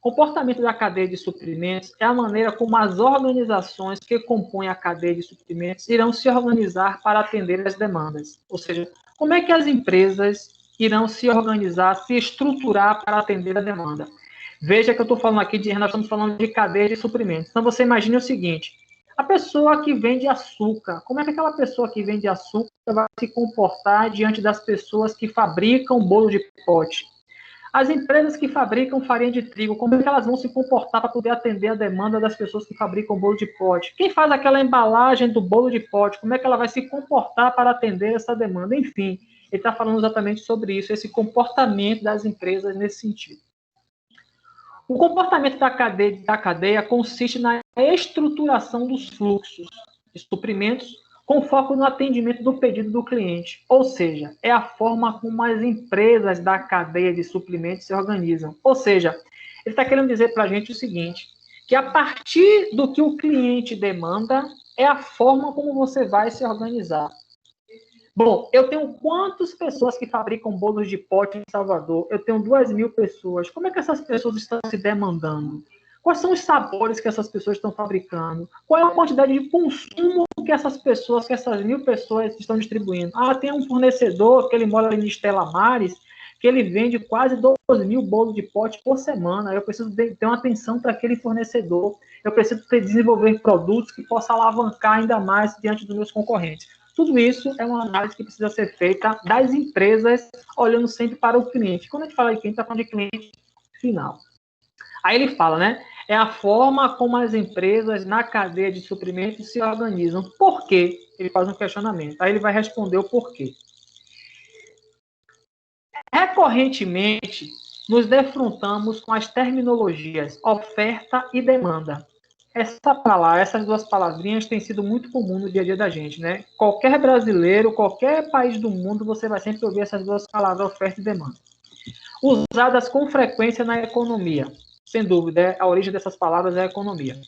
Comportamento da cadeia de suprimentos é a maneira como as organizações que compõem a cadeia de suprimentos irão se organizar para atender as demandas. Ou seja, como é que as empresas irão se organizar, se estruturar para atender a demanda. Veja que eu estou falando aqui, nós estamos falando de cadeia de suprimentos. Então, você imagine o seguinte, a pessoa que vende açúcar, como é que aquela pessoa que vende açúcar vai se comportar diante das pessoas que fabricam bolo de pote? As empresas que fabricam farinha de trigo, como é que elas vão se comportar para poder atender a demanda das pessoas que fabricam bolo de pote? Quem faz aquela embalagem do bolo de pote, como é que ela vai se comportar para atender essa demanda? Enfim, ele está falando exatamente sobre isso, esse comportamento das empresas nesse sentido. O comportamento da cadeia consiste na estruturação dos fluxos de suprimentos com foco no atendimento do pedido do cliente. Ou seja, é a forma como as empresas da cadeia de suprimentos se organizam. Ou seja, ele está querendo dizer para a gente o seguinte, que a partir do que o cliente demanda, é a forma como você vai se organizar. Bom, eu tenho quantas pessoas que fabricam bolos de pote em Salvador? Eu tenho 2.000 pessoas. Como é que essas pessoas estão se demandando? Quais são os sabores que essas pessoas estão fabricando? Qual é a quantidade de consumo que essas 1.000 pessoas estão distribuindo? Ah, tem um fornecedor que ele mora ali em Estela Maris, que ele vende quase 12.000 bolos de pote por semana. Eu preciso ter uma atenção para aquele fornecedor. Eu preciso desenvolver produtos que possam alavancar ainda mais diante dos meus concorrentes. Tudo isso é uma análise que precisa ser feita das empresas, olhando sempre para o cliente. Quando a gente fala de cliente, está falando de cliente final. Aí ele fala, né? É a forma como as empresas na cadeia de suprimentos se organizam. Por quê? Ele faz um questionamento. Aí ele vai responder o porquê. Recorrentemente, nos defrontamos com as terminologias oferta e demanda. Essas duas palavrinhas têm sido muito comum no dia a dia da gente, né? Qualquer brasileiro, qualquer país do mundo, você vai sempre ouvir essas duas palavras, oferta e demanda. Usadas com frequência na economia. Sem dúvida, a origem dessas palavras é a economia.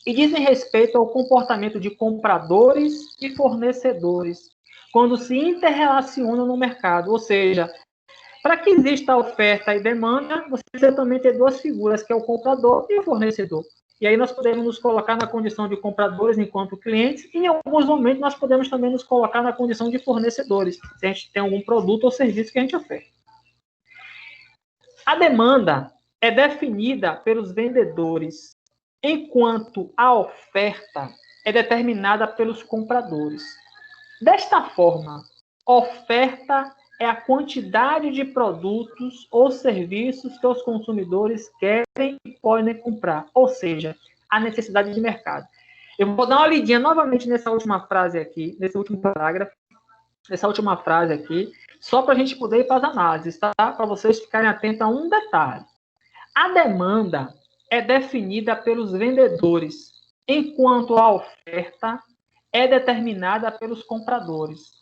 E dizem respeito ao comportamento de compradores e fornecedores, quando se interrelacionam no mercado. Ou seja, para que exista oferta e demanda, você precisa também ter duas figuras, que é o comprador e o fornecedor. E aí nós podemos nos colocar na condição de compradores enquanto clientes, e em alguns momentos nós podemos também nos colocar na condição de fornecedores, se a gente tem algum produto ou serviço que a gente oferta. A demanda é definida pelos vendedores, enquanto a oferta é determinada pelos compradores. Desta forma, oferta é a quantidade de produtos ou serviços que os consumidores querem e podem comprar, ou seja, a necessidade de mercado. Eu vou dar uma lidinha novamente nessa última frase aqui, nesse último parágrafo, nessa última frase aqui, só para a gente poder ir para as análises, tá? Para vocês ficarem atentos a um detalhe. A demanda é definida pelos vendedores, enquanto a oferta é determinada pelos compradores.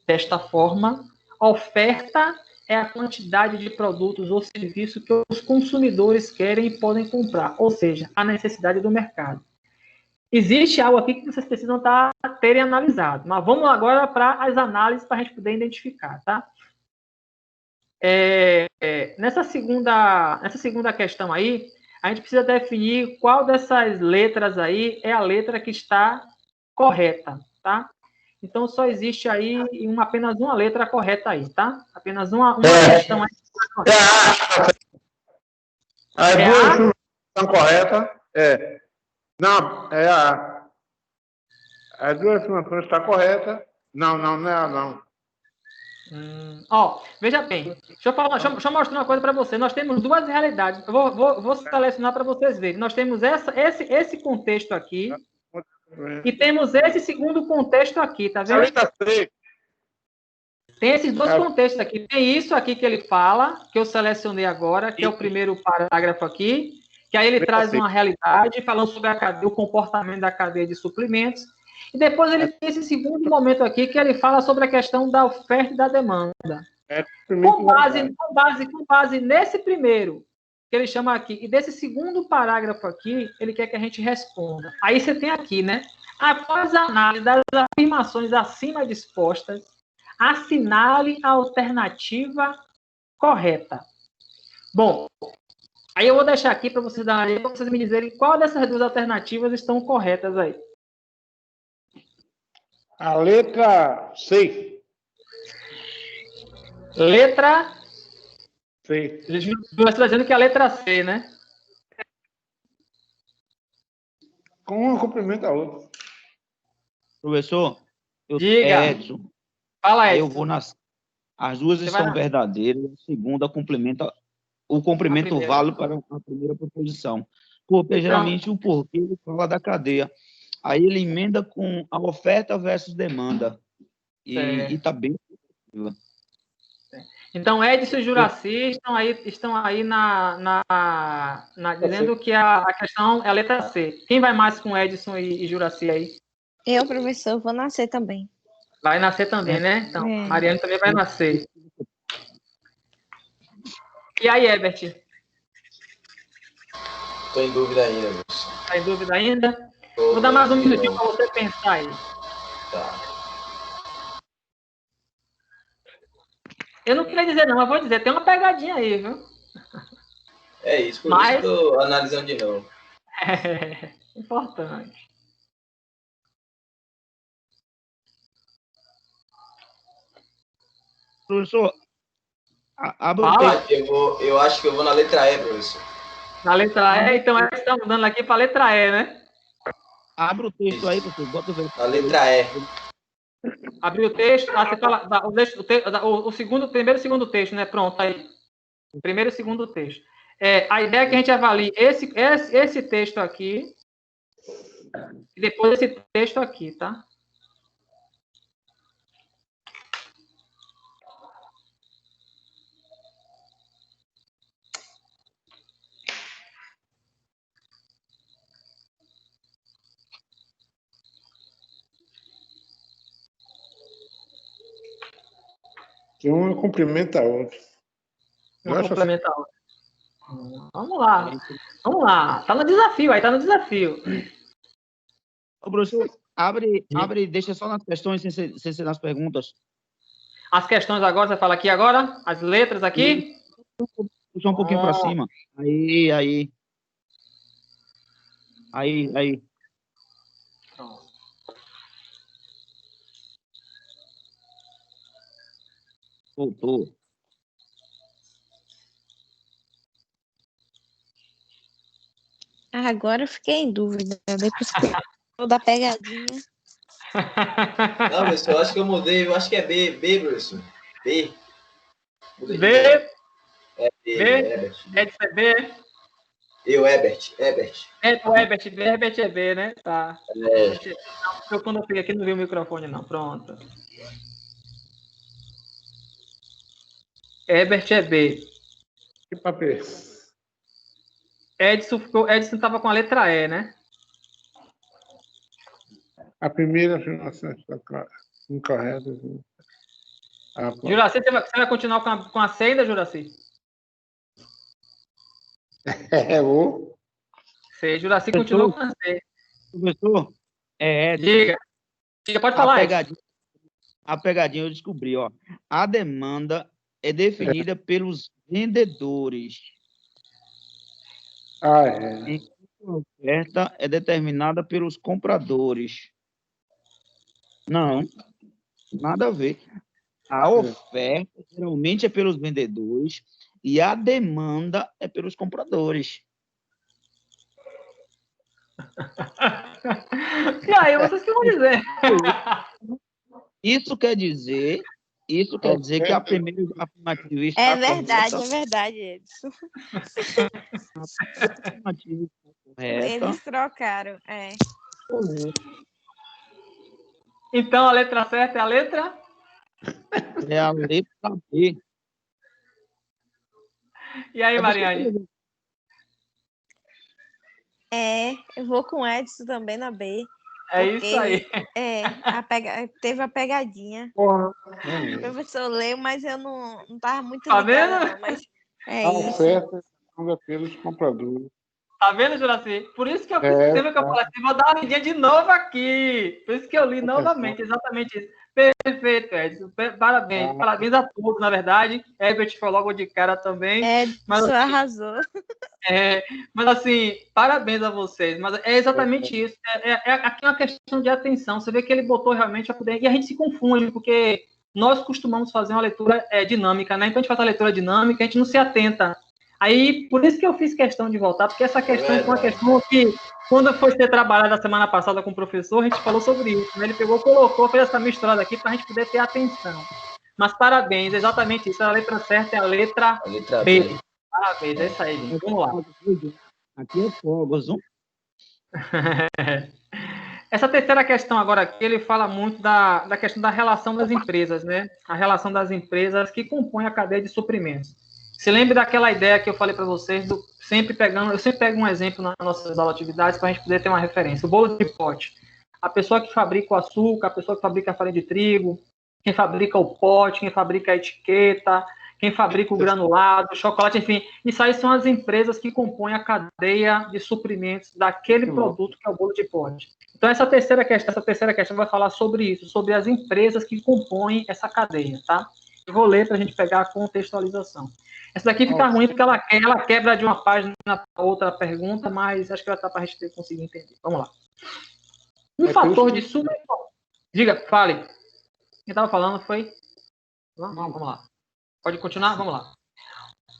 Desta forma, a oferta é a quantidade de produtos ou serviços que os consumidores querem e podem comprar, ou seja, a necessidade do mercado. Existe algo aqui que vocês precisam terem analisado, mas vamos agora para as análises para a gente poder identificar, tá? Nessa segunda questão aí, a gente precisa definir qual dessas letras aí é a letra que está correta, tá? Então, só existe aí apenas uma letra correta aí, tá? Apenas uma questão aí. As duas estão corretas. Não, as duas afirmações estão corretas. Não é a não. Veja bem, deixa eu mostrar uma coisa para você. Nós temos duas realidades. Eu vou selecionar para vocês verem. Nós temos esse contexto aqui e temos esse segundo contexto aqui, tá vendo? Tem esses dois contextos aqui. Tem isso aqui que ele fala, que eu selecionei agora, que é o primeiro parágrafo aqui, que aí ele traz uma realidade, falando sobre o comportamento da cadeia de suprimentos. E depois ele tem esse segundo momento aqui, que ele fala sobre a questão da oferta e da demanda. Com base nesse primeiro, que ele chama aqui, e desse segundo parágrafo aqui, ele quer que a gente responda. Aí você tem aqui, né? Após a análise das afirmações acima dispostas, assinale a alternativa correta. Bom, aí eu vou deixar aqui para vocês me dizerem qual dessas duas alternativas estão corretas aí. A letra C. Letra C. Você está dizendo que é a letra C, né? Com uma complementa a outra. Professor, Diga. Edson. Fala, Aí Edson. eu vou nas. As duas estão verdadeiras, a segunda complementa o comprimento válido para a primeira proposição. Porque geralmente o porquê ele fala da cadeia. Aí ele emenda com a oferta versus demanda. E está bem. Então, Edson e Juraci estão aí dizendo que a questão é a letra C. Quem vai mais com Edson e Juraci aí? Eu, professor, vou nascer também. Vai nascer também, né? Então, Mariane também vai nascer. E aí, Herbert? Estou em dúvida ainda, professor. Está em dúvida ainda? Vou dar mais um minutinho para você pensar aí. Tá. Eu não queria dizer não, mas vou dizer, tem uma pegadinha aí, viu? É isso, por isso que estou analisando de novo. É importante. Professor, abre o texto. Eu acho que eu vou na letra E, professor. Na letra E, então estamos dando aqui para a letra E, né? Abre o texto aí, professor. Bota o verbo. A letra E. Abriu o texto, você fala o primeiro e segundo texto, né? Pronto, aí. Primeiro e segundo texto. A ideia é que a gente avalie esse texto aqui e depois esse texto aqui, tá? Que uma complementa a outra. Uma complementa a outra. Vamos lá. Tá no desafio, aí tá no desafio. Ô, professor, abre, deixa só nas questões, sem ser nas perguntas. As questões agora, você fala aqui agora? As letras aqui? Puxa um pouquinho para cima. Aí. Voltou. Agora eu fiquei em dúvida. Depois que eu da pegadinha. Não, professor, eu acho que eu mudei. Eu acho que é B, professor. B. B. É B. Herbert. É B. Eu, Herbert. O Herbert é B, né? Tá. Não, quando eu peguei aqui não vi o microfone, não. Pronto. Herbert é B. Que papel? Edson estava com a letra E, né? A primeira afirmação está incorreta. Juraci, você vai continuar com a C ainda, Juraci? Vou. C. Juraci continua com a C. Professor, Diga, pode falar. A pegadinha eu descobri, ó. A demanda é definida pelos vendedores. Enquanto a oferta é determinada pelos compradores. Não, nada a ver. A oferta geralmente é pelos vendedores e a demanda é pelos compradores. E aí, vocês que vão dizer? Isso quer dizer que a primeira afirmativa está É verdade, Edson. A afirmativa está correta. Eles trocaram, Então, a letra certa é a letra? É a letra B. E aí, Mariane? Eu vou com o Edson também na B. É isso aí. Teve a pegadinha. Porra. O professor leu, mas eu não estava muito ligada. Tá vendo? Não, mas a oferta é pelos compradores. Tá vendo, Juraci? Por isso que eu sempre que eu falei assim, vou dar uma lidinha de novo aqui. Por isso que eu li novamente, exatamente isso. Perfeito, Edson. Parabéns. Parabéns a todos, na verdade. Herbert foi logo de cara também. Mas arrasou. Mas assim, parabéns a vocês. Mas é exatamente isso. Aqui é uma questão de atenção. Você vê que ele botou realmente a poder. E a gente se confunde, porque nós costumamos fazer uma leitura dinâmica, né? Então a gente faz a leitura dinâmica, a gente não se atenta. Aí, por isso que eu fiz questão de voltar, porque essa questão foi uma questão que, quando foi ser trabalhada a semana passada com o professor, a gente falou sobre isso, né? Ele pegou, colocou, fez essa misturada aqui para a gente poder ter atenção. Mas parabéns, exatamente isso. A letra certa é a letra B. Parabéns, é isso aí, gente. Vamos lá. Aqui é fogos, hein? Essa terceira questão agora aqui, ele fala muito da questão da relação das empresas, né? A relação das empresas que compõem a cadeia de suprimentos. Se lembre daquela ideia que eu falei para vocês, eu sempre pego um exemplo nas nossas aulas de atividades para a gente poder ter uma referência. O bolo de pote. A pessoa que fabrica o açúcar, a pessoa que fabrica a farinha de trigo, quem fabrica o pote, quem fabrica a etiqueta, quem fabrica o granulado, o chocolate, enfim. Isso aí são as empresas que compõem a cadeia de suprimentos daquele produto que é o bolo de pote. Então, essa terceira questão vai falar sobre isso, sobre as empresas que compõem essa cadeia, tá? Eu vou ler para a gente pegar a contextualização. Essa daqui fica ruim porque ela quebra de uma página para outra pergunta, mas acho que ela está para a gente conseguir entender. Vamos lá. Um fator de suma importância. Diga, fale. Quem estava falando foi... Vamos lá. Pode continuar? Vamos lá.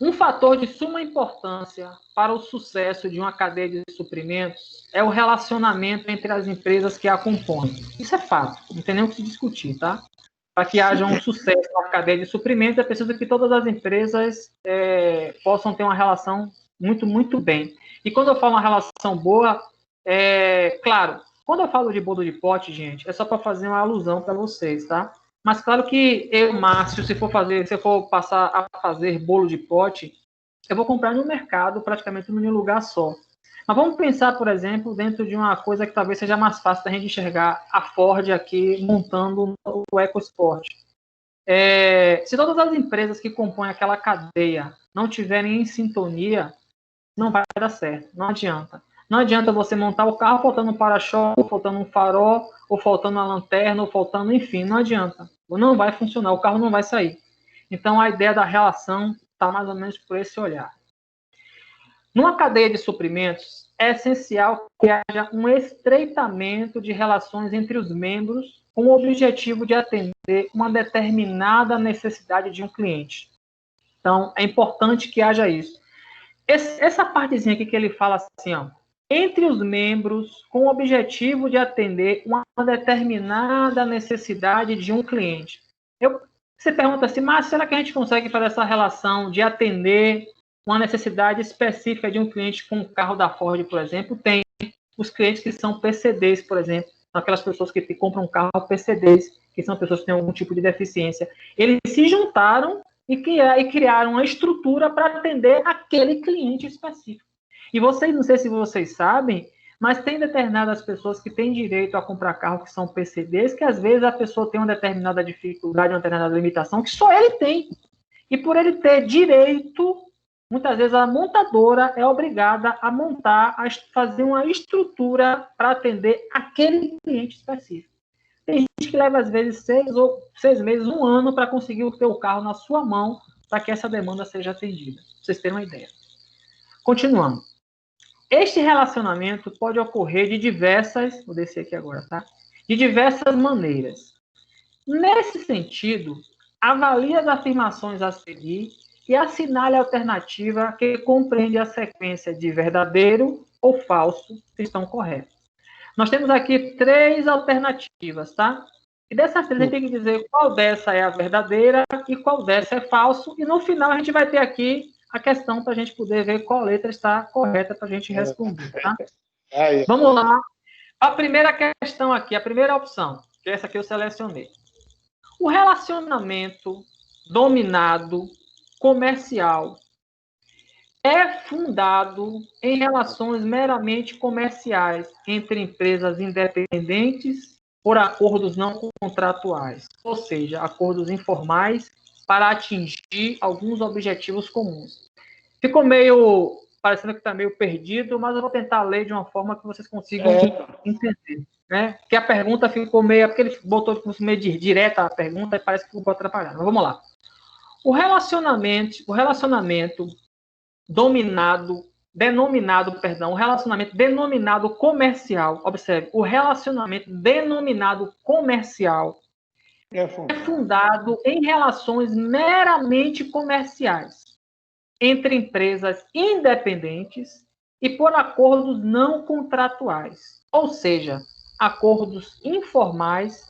Um fator de suma importância para o sucesso de uma cadeia de suprimentos é o relacionamento entre as empresas que a compõem. Isso é fato, não tem nem o que se discutir, tá? Para que haja um sucesso na cadeia de suprimentos, é preciso que todas as empresas possam ter uma relação muito, muito bem. E quando eu falo uma relação boa, claro, quando eu falo de bolo de pote, gente, é só para fazer uma alusão para vocês, tá? Mas claro que eu, Márcio, se eu for passar a fazer bolo de pote, eu vou comprar no mercado praticamente num lugar só. Mas vamos pensar, por exemplo, dentro de uma coisa que talvez seja mais fácil da gente enxergar a Ford aqui montando o EcoSport. Se todas as empresas que compõem aquela cadeia não tiverem em sintonia, não vai dar certo, não adianta. Não adianta você montar o carro faltando um para-choque, faltando um farol, ou faltando uma lanterna, ou faltando, enfim, não adianta. Não vai funcionar, o carro não vai sair. Então, a ideia da relação está mais ou menos por esse olhar. Numa cadeia de suprimentos, é essencial que haja um estreitamento de relações entre os membros com o objetivo de atender uma determinada necessidade de um cliente. Então, é importante que haja isso. Essa partezinha aqui que ele fala assim, ó, entre os membros com o objetivo de atender uma determinada necessidade de um cliente. Você pergunta assim, mas será que a gente consegue fazer essa relação de atender uma necessidade específica de um cliente com um carro da Ford, por exemplo? Tem os clientes que são PCDs, por exemplo, aquelas pessoas que compram um carro PCDs, que são pessoas que têm algum tipo de deficiência. Eles se juntaram e criaram uma estrutura para atender aquele cliente específico. E vocês, não sei se vocês sabem, mas tem determinadas pessoas que têm direito a comprar carro que são PCDs, que às vezes a pessoa tem uma determinada dificuldade, uma determinada limitação, que só ele tem. E por ele ter direito, muitas vezes a montadora é obrigada a montar, a fazer uma estrutura para atender aquele cliente específico. Tem gente que leva, às vezes, 6 meses, 1 ano, para conseguir ter o carro na sua mão, para que essa demanda seja atendida. Pra vocês terem uma ideia. Continuando. Este relacionamento pode ocorrer de diversas... Vou descer aqui agora, tá? De diversas maneiras. Nesse sentido, avalie as afirmações a seguir e assinale a alternativa que compreende a sequência de verdadeiro ou falso, se estão corretos. Nós temos aqui 3 alternativas, tá? E dessas 3, a gente tem que dizer qual dessa é a verdadeira e qual dessa é falso. E no final a gente vai ter aqui a questão para a gente poder ver qual letra está correta para a gente responder, tá? Vamos lá. A primeira questão aqui, a primeira opção, que essa aqui eu selecionei. O relacionamento dominado comercial é fundado em relações meramente comerciais entre empresas independentes por acordos não contratuais, ou seja, acordos informais para atingir alguns objetivos comuns. Ficou parecendo que está meio perdido, mas eu vou tentar ler de uma forma que vocês consigam entender, né? Porque a pergunta ficou porque ele botou meio direta a pergunta e parece que ficou atrapalhado. Mas vamos lá. O relacionamento denominado comercial, observe, o relacionamento denominado comercial é fundado em relações meramente comerciais entre empresas independentes e por acordos não contratuais, ou seja, acordos informais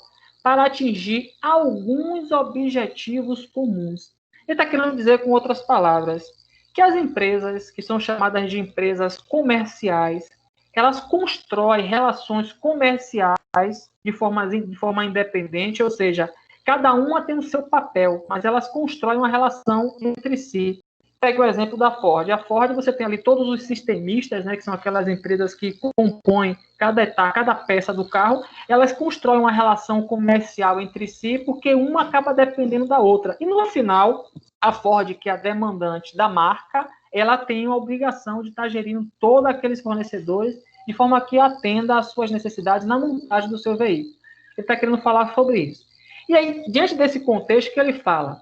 para atingir alguns objetivos comuns. Ele está querendo dizer, com outras palavras, que as empresas, que são chamadas de empresas comerciais, elas constroem relações comerciais de forma independente, ou seja, cada uma tem o seu papel, mas elas constroem uma relação entre si. Pega o exemplo da Ford. A Ford, você tem ali todos os sistemistas, né, que são aquelas empresas que compõem cada etapa, cada peça do carro, elas constroem uma relação comercial entre si, porque uma acaba dependendo da outra. E no final, a Ford, que é a demandante da marca, ela tem a obrigação de estar gerindo todos aqueles fornecedores de forma que atenda às suas necessidades na montagem do seu veículo. Ele está querendo falar sobre isso. E aí, diante desse contexto que ele fala,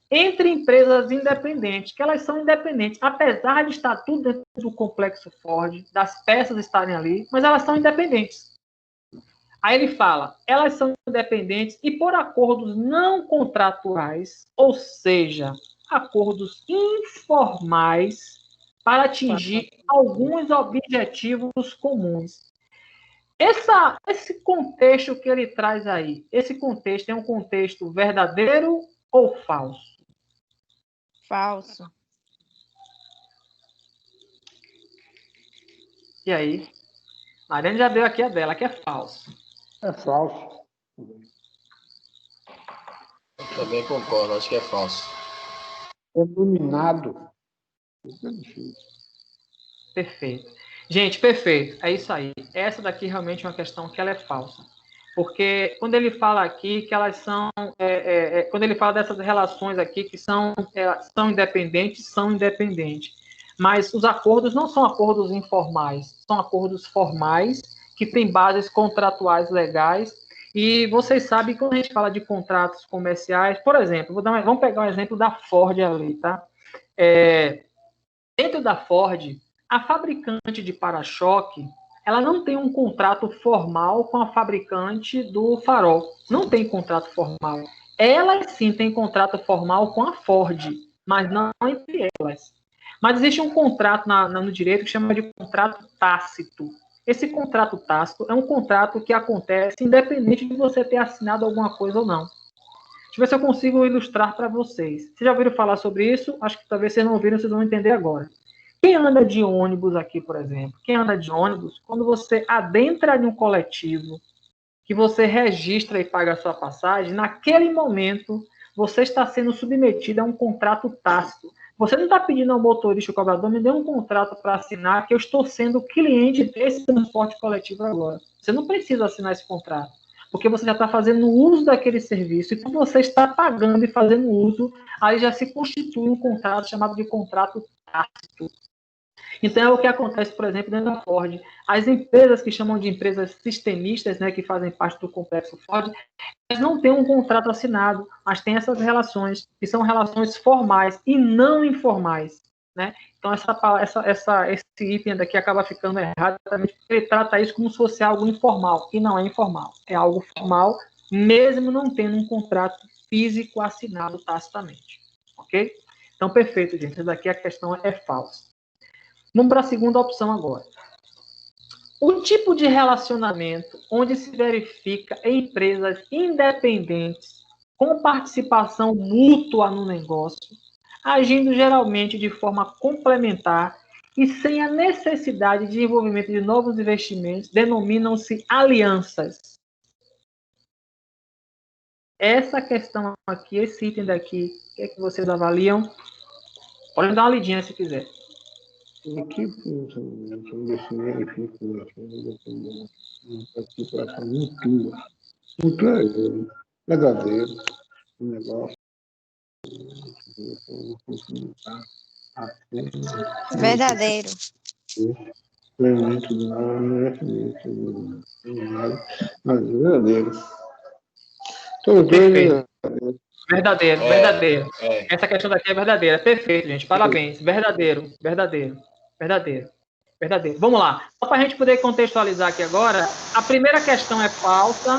entre empresas independentes, que elas são independentes, apesar de estar tudo dentro do complexo Ford, das peças estarem ali, mas elas são independentes. Aí ele fala, elas são independentes e por acordos não contratuais, ou seja, acordos informais para atingir alguns objetivos comuns. Esse contexto que ele traz aí, esse contexto é um contexto verdadeiro ou falso? Falso. E aí? Mariana já deu aqui a dela, que é falso. É falso. Eu também concordo, acho que é falso. É dominado. Isso é difícil. Perfeito. Gente, perfeito. É isso aí. Essa daqui realmente é uma questão que ela é falsa. Porque quando ele fala aqui que elas são... quando ele fala dessas relações aqui que são independentes, são independentes. Mas os acordos não são acordos informais, são acordos formais que têm bases contratuais legais. E vocês sabem que quando a gente fala de contratos comerciais, por exemplo, vamos pegar um exemplo da Ford ali, tá? Dentro da Ford, a fabricante de para-choque, ela não tem um contrato formal com a fabricante do farol. Não tem contrato formal. Elas sim têm contrato formal com a Ford, mas não entre elas. Mas existe um contrato no direito que chama de contrato tácito. Esse contrato tácito é um contrato que acontece independente de você ter assinado alguma coisa ou não. Deixa eu ver se eu consigo ilustrar para vocês. Vocês já ouviram falar sobre isso? Acho que talvez vocês não ouviram, vocês vão entender agora. Quem anda de ônibus aqui, por exemplo? Quem anda de ônibus, quando você adentra em um coletivo, que você registra e paga a sua passagem, naquele momento, você está sendo submetido a um contrato tácito. Você não está pedindo ao motorista, o cobrador, me dê um contrato para assinar, que eu estou sendo cliente desse transporte coletivo agora. Você não precisa assinar esse contrato, porque você já está fazendo uso daquele serviço, e quando você está pagando e fazendo uso, aí já se constitui um contrato chamado de contrato tácito. Então, é o que acontece, por exemplo, dentro da Ford. As empresas que chamam de empresas sistemistas, né, que fazem parte do complexo Ford, elas não têm um contrato assinado, mas têm essas relações, que são relações formais e não informais. Né? Então, esse item daqui acaba ficando errado, porque ele trata isso como se fosse algo informal, e não é informal. É algo formal, mesmo não tendo um contrato físico assinado tacitamente. Ok? Então, perfeito, gente. Essa daqui a questão é falsa. Vamos para a segunda opção agora. O tipo de relacionamento onde se verifica empresas independentes com participação mútua no negócio, agindo geralmente de forma complementar e sem a necessidade de envolvimento de novos investimentos, denominam-se alianças. Essa questão aqui, esse item daqui, o que é que vocês avaliam? Podem dar uma lidinha se quiser. Aqui, participação mútua. Mútua é verdadeiro. O negócio. Verdadeiro. Mas verdadeiro. Todos dois Verdadeiro. Essa questão daqui é verdadeira. Perfeito, gente. Parabéns. Verdadeiro. Vamos lá. Só para a gente poder contextualizar aqui agora, a primeira questão é falsa,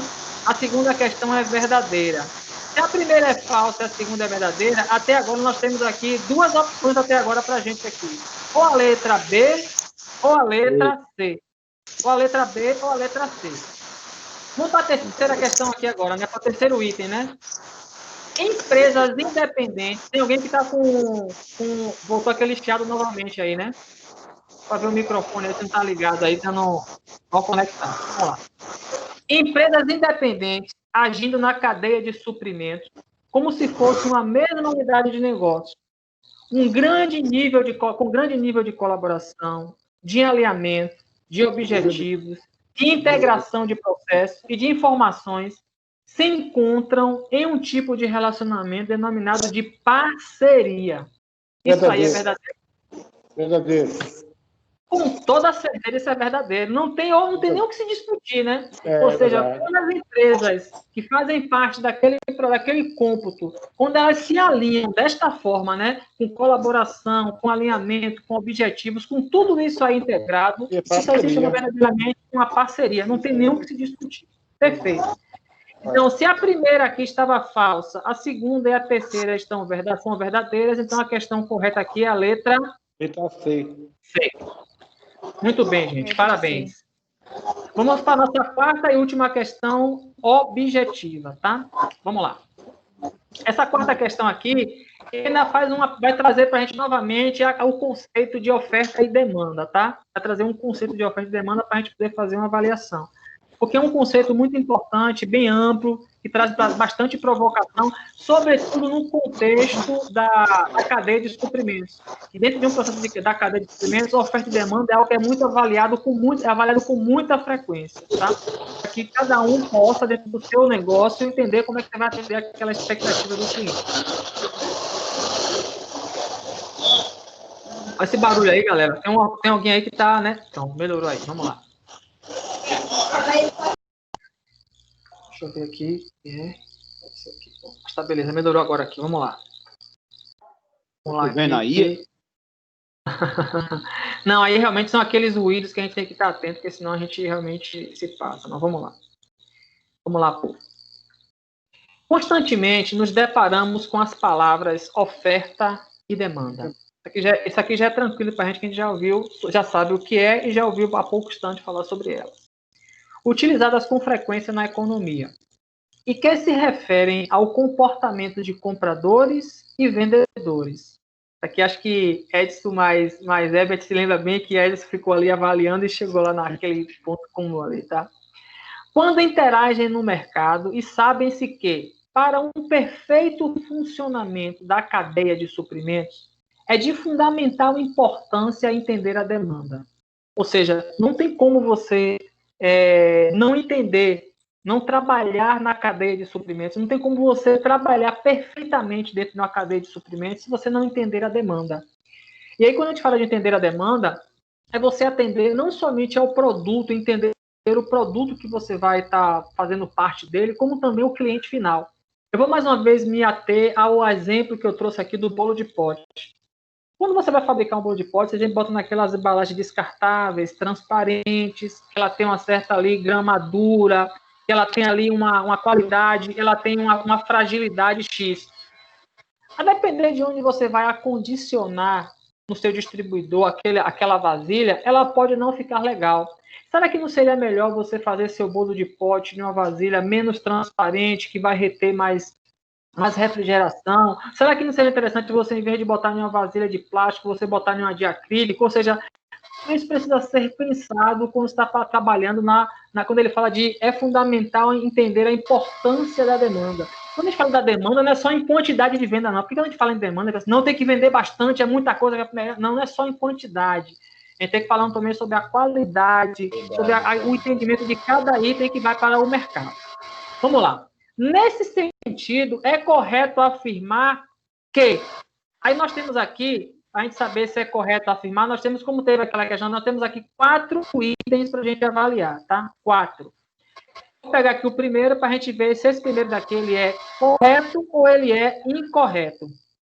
a segunda questão é verdadeira. Se a primeira é falsa e a segunda é verdadeira, até agora nós temos aqui duas opções até agora para a gente aqui. Ou a letra B ou a letra C. Ou a letra B ou a letra C. Vamos para a terceira questão aqui agora, né? Para o terceiro item, né? Empresas independentes. Tem alguém que está com... Voltou aquele chiado novamente aí, né? Para ver o microfone aí, se não está ligado aí, tá no... Vamos conectar. Vamos lá. Empresas independentes agindo na cadeia de suprimentos, como se fosse uma mesma unidade de negócio. Com grande nível de colaboração, de alinhamento, de objetivos, de integração de processos e de informações, se encontram em um tipo de relacionamento denominado de parceria. Isso aí é verdadeiro? Verdadeiro. Com toda certeza isso é verdadeiro. Não tem nem o que se discutir, né? Ou seja, todas as empresas que fazem parte daquele cômputo, quando elas se alinham desta forma, né? Com colaboração, com alinhamento, com objetivos, com tudo isso aí integrado, isso aí se chama verdadeiramente uma parceria. Não tem nem o que se discutir. Perfeito. Então, se a primeira aqui estava falsa, a segunda e a terceira são verdadeiras, então a questão correta aqui é a letra C. C. Muito bem, gente. Parabéns. Vamos para a nossa quarta e última questão objetiva, tá? Vamos lá. Essa quarta questão aqui, ainda vai trazer para a gente novamente o conceito de oferta e demanda, tá? Vai trazer um conceito de oferta e demanda para a gente poder fazer uma avaliação. Porque é um conceito muito importante, bem amplo, que traz bastante provocação, sobretudo no contexto da cadeia de suprimentos. E dentro de um processo da cadeia de suprimentos, a oferta e demanda é algo que é muito avaliado com muita frequência, tá? Para que cada um possa, dentro do seu negócio, entender como é que você vai atender aquela expectativa do cliente. Olha esse barulho aí, galera. Tem alguém aí que tá, né? Então, melhorou aí. Vamos lá. Deixa eu ver aqui. Tá, beleza, melhorou agora aqui. Vamos lá. Vamos lá. Tá vendo aí? Não, aí realmente são aqueles ruídos que a gente tem que estar atento, porque senão a gente realmente se passa. Mas vamos lá. Vamos lá, povo. Constantemente nos deparamos com as palavras oferta e demanda. Isso aqui já é tranquilo para a gente, que a gente já ouviu, já sabe o que é e já ouviu há pouco instante falar sobre elas. Utilizadas com frequência na economia, e que se referem ao comportamento de compradores e vendedores. Aqui acho que Edson mais Herbert se lembra bem que Edson ficou ali avaliando e chegou lá naquele ponto comum ali, tá? Quando interagem no mercado e sabem-se que, para um perfeito funcionamento da cadeia de suprimentos, é de fundamental importância entender a demanda. Ou seja, não tem como você não entender, não trabalhar na cadeia de suprimentos, não tem como você trabalhar perfeitamente dentro de uma cadeia de suprimentos se você não entender a demanda. E aí, quando a gente fala de entender a demanda, é você atender não somente ao produto, entender o produto que você vai estar fazendo parte dele, como também o cliente final. Eu vou mais uma vez me ater ao exemplo que eu trouxe aqui do bolo de pote. Quando você vai fabricar um bolo de pote, a gente bota naquelas embalagens descartáveis, transparentes, que ela tem uma certa ali gramadura, que ela tem ali uma qualidade, ela tem uma fragilidade X. A depender de onde você vai acondicionar no seu distribuidor aquela vasilha, ela pode não ficar legal. Será que não seria melhor você fazer seu bolo de pote em uma vasilha menos transparente, que vai reter mais refrigeração? Será que não seria interessante você, em vez de botar em uma vasilha de plástico, você botar em uma de acrílico? Ou seja, isso precisa ser pensado quando está trabalhando quando ele fala de é fundamental entender a importância da demanda. Quando a gente fala da demanda, não é só em quantidade de venda, não. Porque quando a gente fala em demanda, não tem que vender bastante, é muita coisa. Não é só em quantidade. A gente tem que falar também sobre a qualidade, sobre o entendimento de cada item que vai para o mercado. Vamos lá. Nesse sentido, é correto afirmar que... Aí nós temos aqui, para a gente saber se é correto afirmar, nós temos, como teve aquela questão, nós temos aqui 4 itens para a gente avaliar, tá? 4. Vou pegar aqui o primeiro para a gente ver se esse primeiro daqui ele é correto ou ele é incorreto,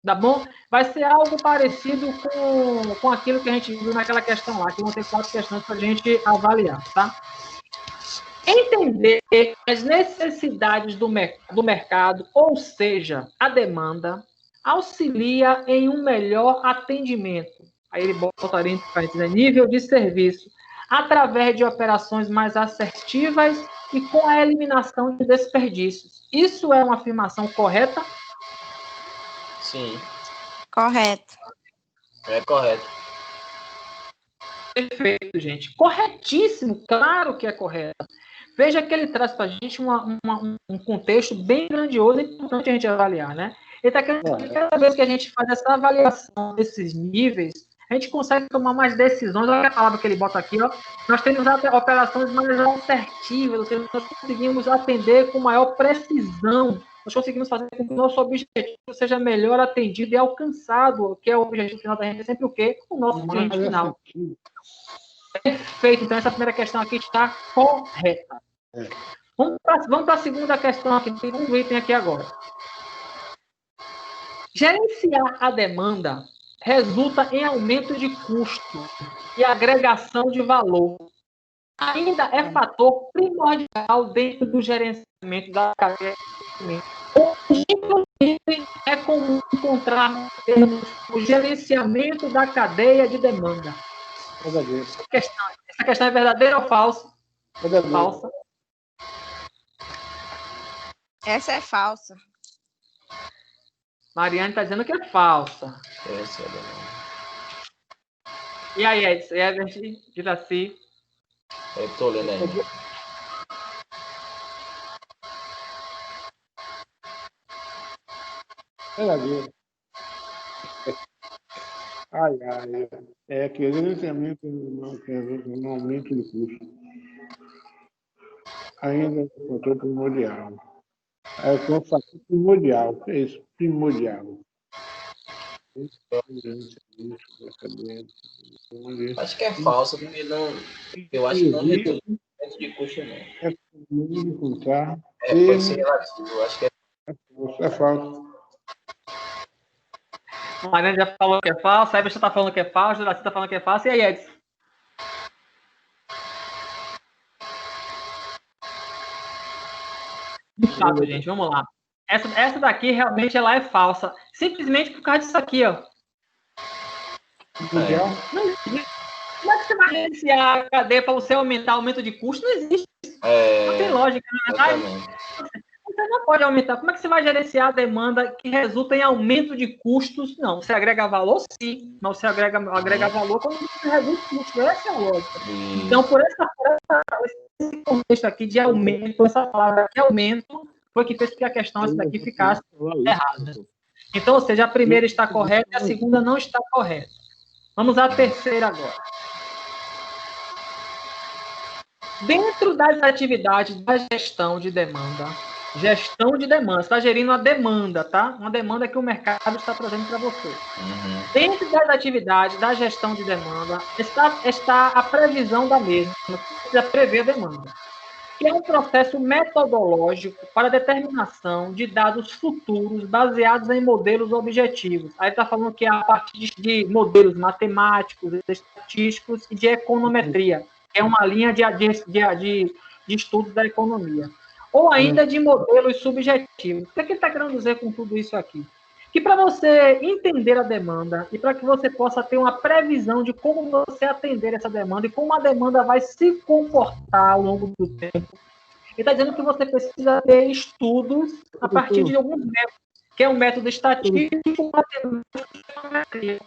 tá bom? Vai ser algo parecido com aquilo que a gente viu naquela questão lá, que vão ter 4 questões para a gente avaliar, tá? Entender as necessidades do mercado, ou seja, a demanda, auxilia em um melhor atendimento. Aí ele botaria entre parênteses, nível de serviço, através de operações mais assertivas e com a eliminação de desperdícios. Isso é uma afirmação correta Sim. Correto. É correto. Perfeito, gente. Corretíssimo, claro que é correto. Veja que ele traz para a gente um contexto bem grandioso e importante a gente avaliar, né? Ele está querendo que cada vez que a gente faz essa avaliação desses níveis, a gente consegue tomar mais decisões. Olha a palavra que ele bota aqui, ó. Nós temos operações mais assertivas, ou seja, nós conseguimos atender com maior precisão. Nós conseguimos fazer com que o nosso objetivo seja melhor atendido e alcançado, que é o objetivo final da gente, é sempre o quê? O nosso cliente final. Perfeito. Então, essa primeira questão aqui está correta. Vamos para a segunda questão aqui. Tem um item aqui agora. Gerenciar a demanda resulta em aumento de custo e agregação de valor. Ainda é fator primordial dentro do gerenciamento da cadeia de conhecimento. Inclusive, é comum encontrar o gerenciamento da cadeia de demanda. Essa questão é verdadeira ou falsa? Falsa. Essa é falsa. Mariane está dizendo que é falsa. Essa é verdade. E aí, Edson? E a gente diz assim. Eu tô lendo aí. Verdadeiro. É que o gerenciamento não aumento de custo. Ainda é um fator primordial. É um fator primordial. O que é isso? Primordial. Acho que é falso, porque não. Eu acho que não reduz o de custo, não. É comum encontrar. Pode ser relativo, eu acho que é falso. A Mariane já falou que é falso, a Everton está falando que é falso, a Juraci está falando que é falso, e aí, Edson? Fato, gente, vamos lá. Essa daqui realmente ela é falsa, simplesmente por causa disso aqui, ó. Como é que você vai gerenciar a cadeia para você aumentar o aumento de custo? Não existe. Não tem lógica, na verdade. Você não pode aumentar. Como é que você vai gerenciar a demanda que resulta em aumento de custos? Não. Você agrega valor, sim. Mas você agrega valor quando você reduz custos. Essa é a lógica. Então, por esse contexto aqui de aumento, essa palavra de aumento, foi que fez que a questão essa daqui ficasse errada. Então, ou seja, a primeira está correta e a segunda não está correta. Vamos à terceira agora. Dentro das atividades da gestão de demanda, você está gerindo a demanda, tá? Uma demanda que o mercado está trazendo para você. Dentro das atividades da gestão de demanda, está a previsão da mesma, você precisa prever a demanda, que é um processo metodológico para a determinação de dados futuros baseados em modelos objetivos. Aí está falando que é a partir de modelos matemáticos, estatísticos e de econometria, que é uma linha de estudos da economia. Ou ainda de modelos subjetivos. O que ele está querendo dizer com tudo isso aqui? Que para você entender a demanda e para que você possa ter uma previsão de como você atender essa demanda e como a demanda vai se comportar ao longo do tempo, ele está dizendo que você precisa ter estudos a partir de alguns métodos, que é um método estatístico, matemático e econometria.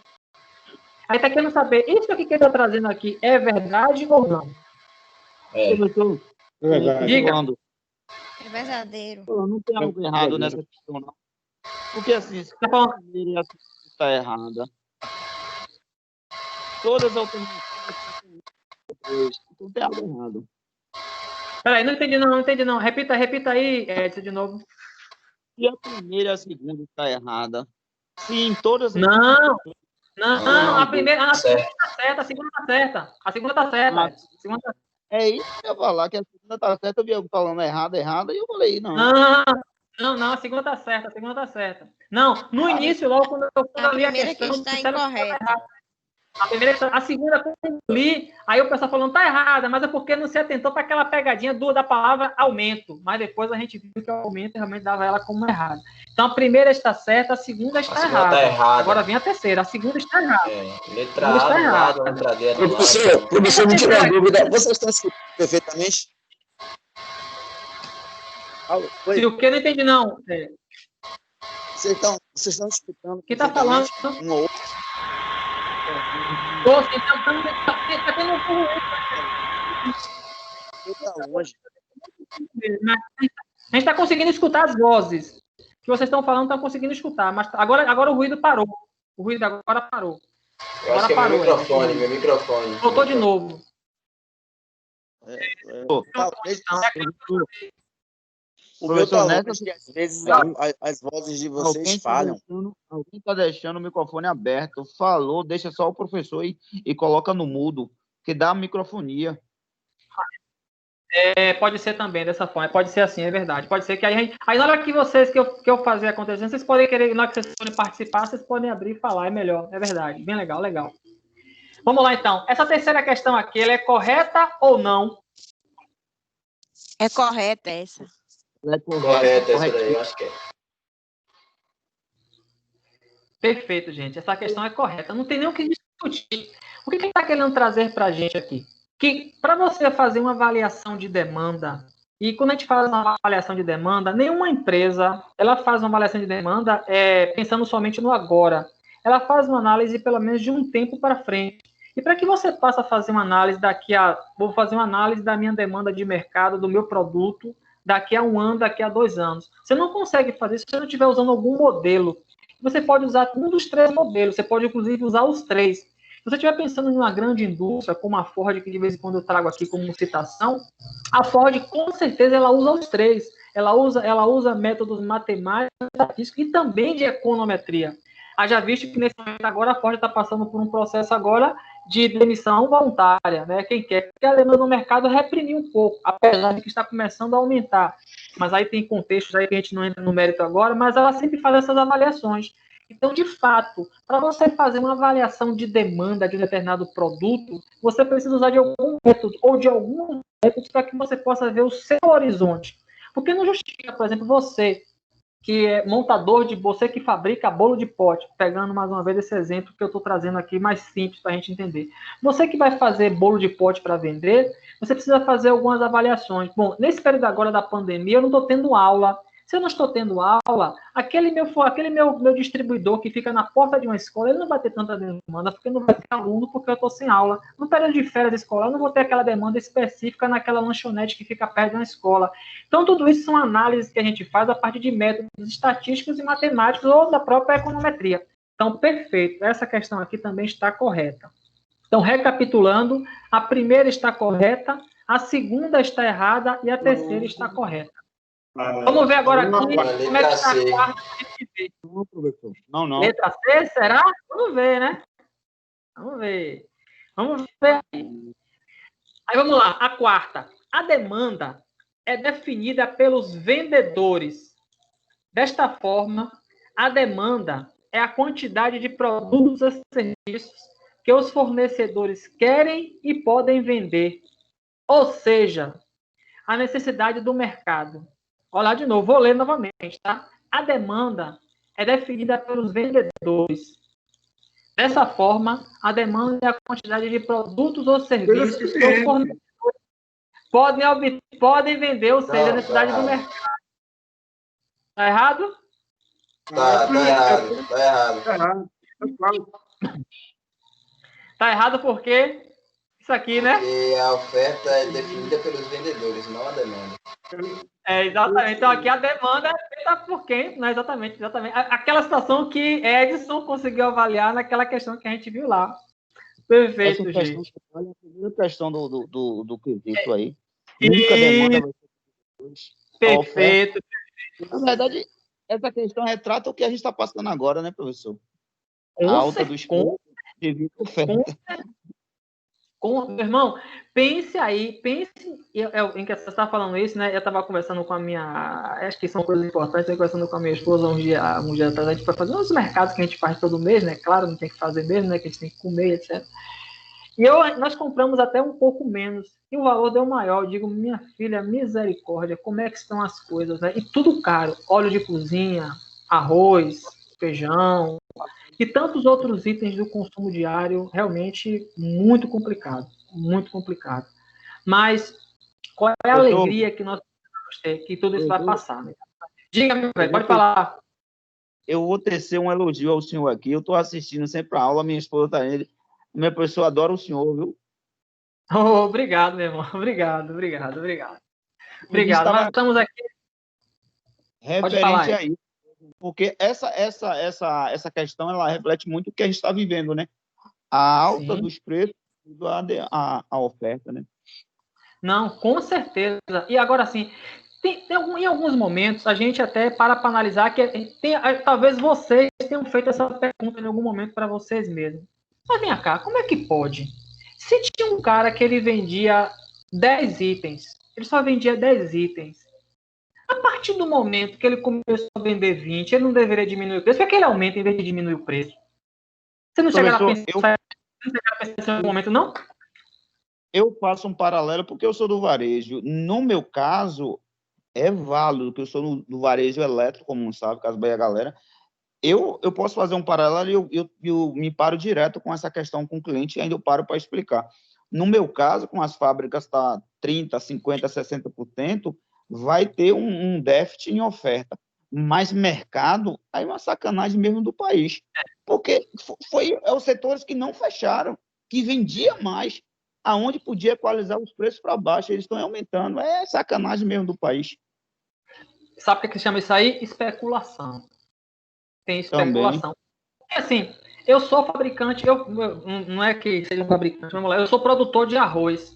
Aí está querendo saber, isso aqui que ele está trazendo aqui é verdade ou não? É verdade. Diga. É verdadeiro. Não tem algo errado nessa questão, não. Porque assim, se a primeira está errada, todas as alternativas não tem algo errado. Peraí, não entendi não. Repita aí, Edson, de novo. Se a primeira e a segunda está errada, sim, todas as... Não, a segunda está certa, a segunda está certa. A segunda está certa. É isso que eu ia falar, que a segunda está certa, eu vi eu falando errada, e eu falei, não. Não, a segunda está certa. Não, no início, logo quando eu li a questão... A primeira que está incorreta. A segunda, quando eu li, aí o pessoal falando, tá errada, mas é porque não se atentou para aquela pegadinha da palavra aumento. Mas depois a gente viu que o aumento realmente dava ela como errada. Então a primeira está certa, a segunda está errada. Agora vem a terceira, a segunda está errada. Letra A do lado, letra D do lado. Professor, me tira uma dúvida. Vocês estão escutando perfeitamente? Se o que? Não entendi, não. Vocês estão Vocês estão escutando? Quem está falando? Um ou outro? Tá longe. A gente está conseguindo escutar as vozes que vocês estão falando, estão conseguindo escutar, mas agora o ruído parou. O ruído agora parou. Eu acho que é meu microfone. Voltou de novo. O meu tá longe, às vezes as vozes de vocês falham. Alguém está deixando o microfone aberto. Falou, deixa só o professor e coloca no mudo, que dá a microfonia. Pode ser também dessa forma, pode ser assim, é verdade. Pode ser que aí na hora que eu fazer acontecer, vocês podem querer, na hora que vocês forem participar, vocês podem abrir e falar, é melhor, é verdade, bem legal, legal. Vamos lá, então. Essa terceira questão aqui, ela é correta ou não? É correta essa. Correta, essa daí, eu acho que é. Perfeito, gente. Essa questão é correta. Não tem nem o que discutir. O que ele está querendo trazer para a gente aqui? Que para você fazer uma avaliação de demanda, e quando a gente faz uma avaliação de demanda, nenhuma empresa ela faz uma avaliação de demanda pensando somente no agora. Ela faz uma análise pelo menos de um tempo para frente. E para que você possa fazer uma análise vou fazer uma análise da minha demanda de mercado, do meu produto, daqui a 1 ano, daqui a 2 anos. Você não consegue fazer isso se você não estiver usando algum modelo. Você pode usar um dos 3 modelos, você pode inclusive usar os 3. Se você estiver pensando em uma grande indústria, como a Ford, que de vez em quando eu trago aqui como citação, a Ford, com certeza, ela usa os 3. Ela usa métodos matemáticos e também de econometria. Haja visto que nesse momento agora a Ford está passando por um processo agora de demissão voluntária, né? Quem quer, porque a demanda no mercado reprimiu um pouco, apesar de que está começando a aumentar. Mas aí tem contextos aí que a gente não entra no mérito agora, mas ela sempre faz essas avaliações. Então, de fato, para você fazer uma avaliação de demanda de um determinado produto, você precisa usar de algum método ou de alguns métodos para que você possa ver o seu horizonte. Porque não justifica, por exemplo, você que é montador você que fabrica bolo de pote, pegando mais uma vez esse exemplo que eu estou trazendo aqui mais simples para a gente entender. Você que vai fazer bolo de pote para vender, você precisa fazer algumas avaliações. Bom, nesse período agora da pandemia, eu não estou tendo aula. Se eu não estou tendo aula, aquele meu distribuidor que fica na porta de uma escola, ele não vai ter tanta demanda, porque não vai ter aluno, porque eu estou sem aula. No período de férias escolar, eu não vou ter aquela demanda específica naquela lanchonete que fica perto de uma escola. Então, tudo isso são análises que a gente faz a partir de métodos estatísticos e matemáticos ou da própria econometria. Então, perfeito. Essa questão aqui também está correta. Então, recapitulando, a primeira está correta, a segunda está errada e a terceira está correta. Vamos ver agora aqui como é que está a quarta. Não. Letra C, será? Vamos ver, né? Vamos ver. Aí vamos lá, a quarta. A demanda é definida pelos vendedores. Desta forma, a demanda é a quantidade de produtos e serviços que os fornecedores querem e podem vender. Ou seja, a necessidade do mercado. Olha lá de novo, vou ler novamente, tá? A demanda é definida pelos vendedores. Dessa forma, a demanda é a quantidade de produtos ou serviços que os fornecedores podem vender, ou seja, a necessidade do mercado. Tá errado? Tá errado. Tá errado porque isso aqui, né? Porque a oferta é definida pelos vendedores, não a demanda. Exatamente. Então, aqui a demanda é feita por quem? Não, exatamente. Aquela situação que Edson conseguiu avaliar naquela questão que a gente viu lá. Perfeito, gente. Olha a primeira questão do quesito aí. Nunca demanda vai ser perfeito. Na verdade, essa questão retrata o que a gente está passando agora, né, professor? A alta dos preços devido à oferta. Meu irmão, pense em que você está falando isso, né? Eu estava conversando com a minha, acho que são coisas importantes, eu conversando com a minha esposa um dia atrás, a gente foi fazer uns mercados que a gente faz todo mês, né? Claro, não tem que fazer mesmo, né? Que a gente tem que comer, etc. E nós compramos até um pouco menos, e o valor deu maior. Eu digo, minha filha, misericórdia, como é que estão as coisas, né? E tudo caro, óleo de cozinha, arroz, feijão, e tantos outros itens do consumo diário, realmente muito complicado, muito complicado. Mas qual é a alegria que nós vamos ter, que tudo isso vai passar, né? Diga, meu velho, pode falar. eu vou tecer um elogio ao senhor aqui. Eu estou assistindo sempre a aula, minha esposa está indo. Minha pessoa adora o senhor, viu? Oh, obrigado, meu irmão. Obrigado. Obrigado. Nós estamos aqui. Referente a isso. Porque essa questão, ela reflete muito o que a gente está vivendo, né? A alta dos preços devido à oferta, né? Não, com certeza. E agora, assim, em alguns momentos, a gente até para analisar que talvez vocês tenham feito essa pergunta em algum momento para vocês mesmos. Mas vem cá, como é que pode? Se tinha um cara que ele vendia 10 itens, ele só vendia 10 itens. A partir do momento que ele começou a vender 20, ele não deveria diminuir o preço, porque ele aumenta em vez de diminuir o preço. Você não chegaram a pensar nesse momento, não? Eu faço um paralelo porque eu sou do varejo. No meu caso, é válido, que eu sou do varejo elétrico, como não sabe, caso bem a galera. Eu posso fazer um paralelo e eu me paro direto com essa questão com o cliente e ainda eu paro para explicar. No meu caso, com as fábricas está 30%, 50%, 60%, vai ter um déficit em oferta. Mas mercado, aí é uma sacanagem mesmo do país. Porque foi os setores que não fecharam, que vendia mais, aonde podia equalizar os preços para baixo, eles estão aumentando. É sacanagem mesmo do país. Sabe o que se chama isso aí? Especulação. Tem especulação. Porque, assim, eu sou fabricante, não é que seja um fabricante, vamos lá, eu sou produtor de arroz.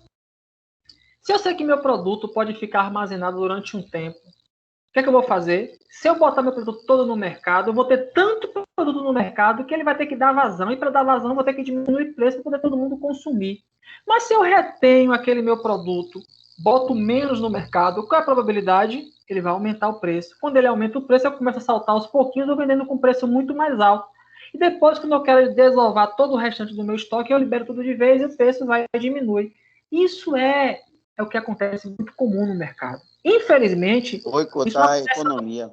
Se eu sei que meu produto pode ficar armazenado durante um tempo, o que é que eu vou fazer? Se eu botar meu produto todo no mercado, eu vou ter tanto produto no mercado que ele vai ter que dar vazão, e para dar vazão eu vou ter que diminuir o preço para poder todo mundo consumir. Mas se eu retenho aquele meu produto, boto menos no mercado, qual é a probabilidade? Ele vai aumentar o preço. Quando ele aumenta o preço, eu começo a saltar aos pouquinhos, eu vendendo com preço muito mais alto. E depois, quando eu quero desovar todo o restante do meu estoque, eu libero tudo de vez e o preço vai diminuir. Isso é o que acontece muito comum no mercado. Infelizmente... Boicotar a economia.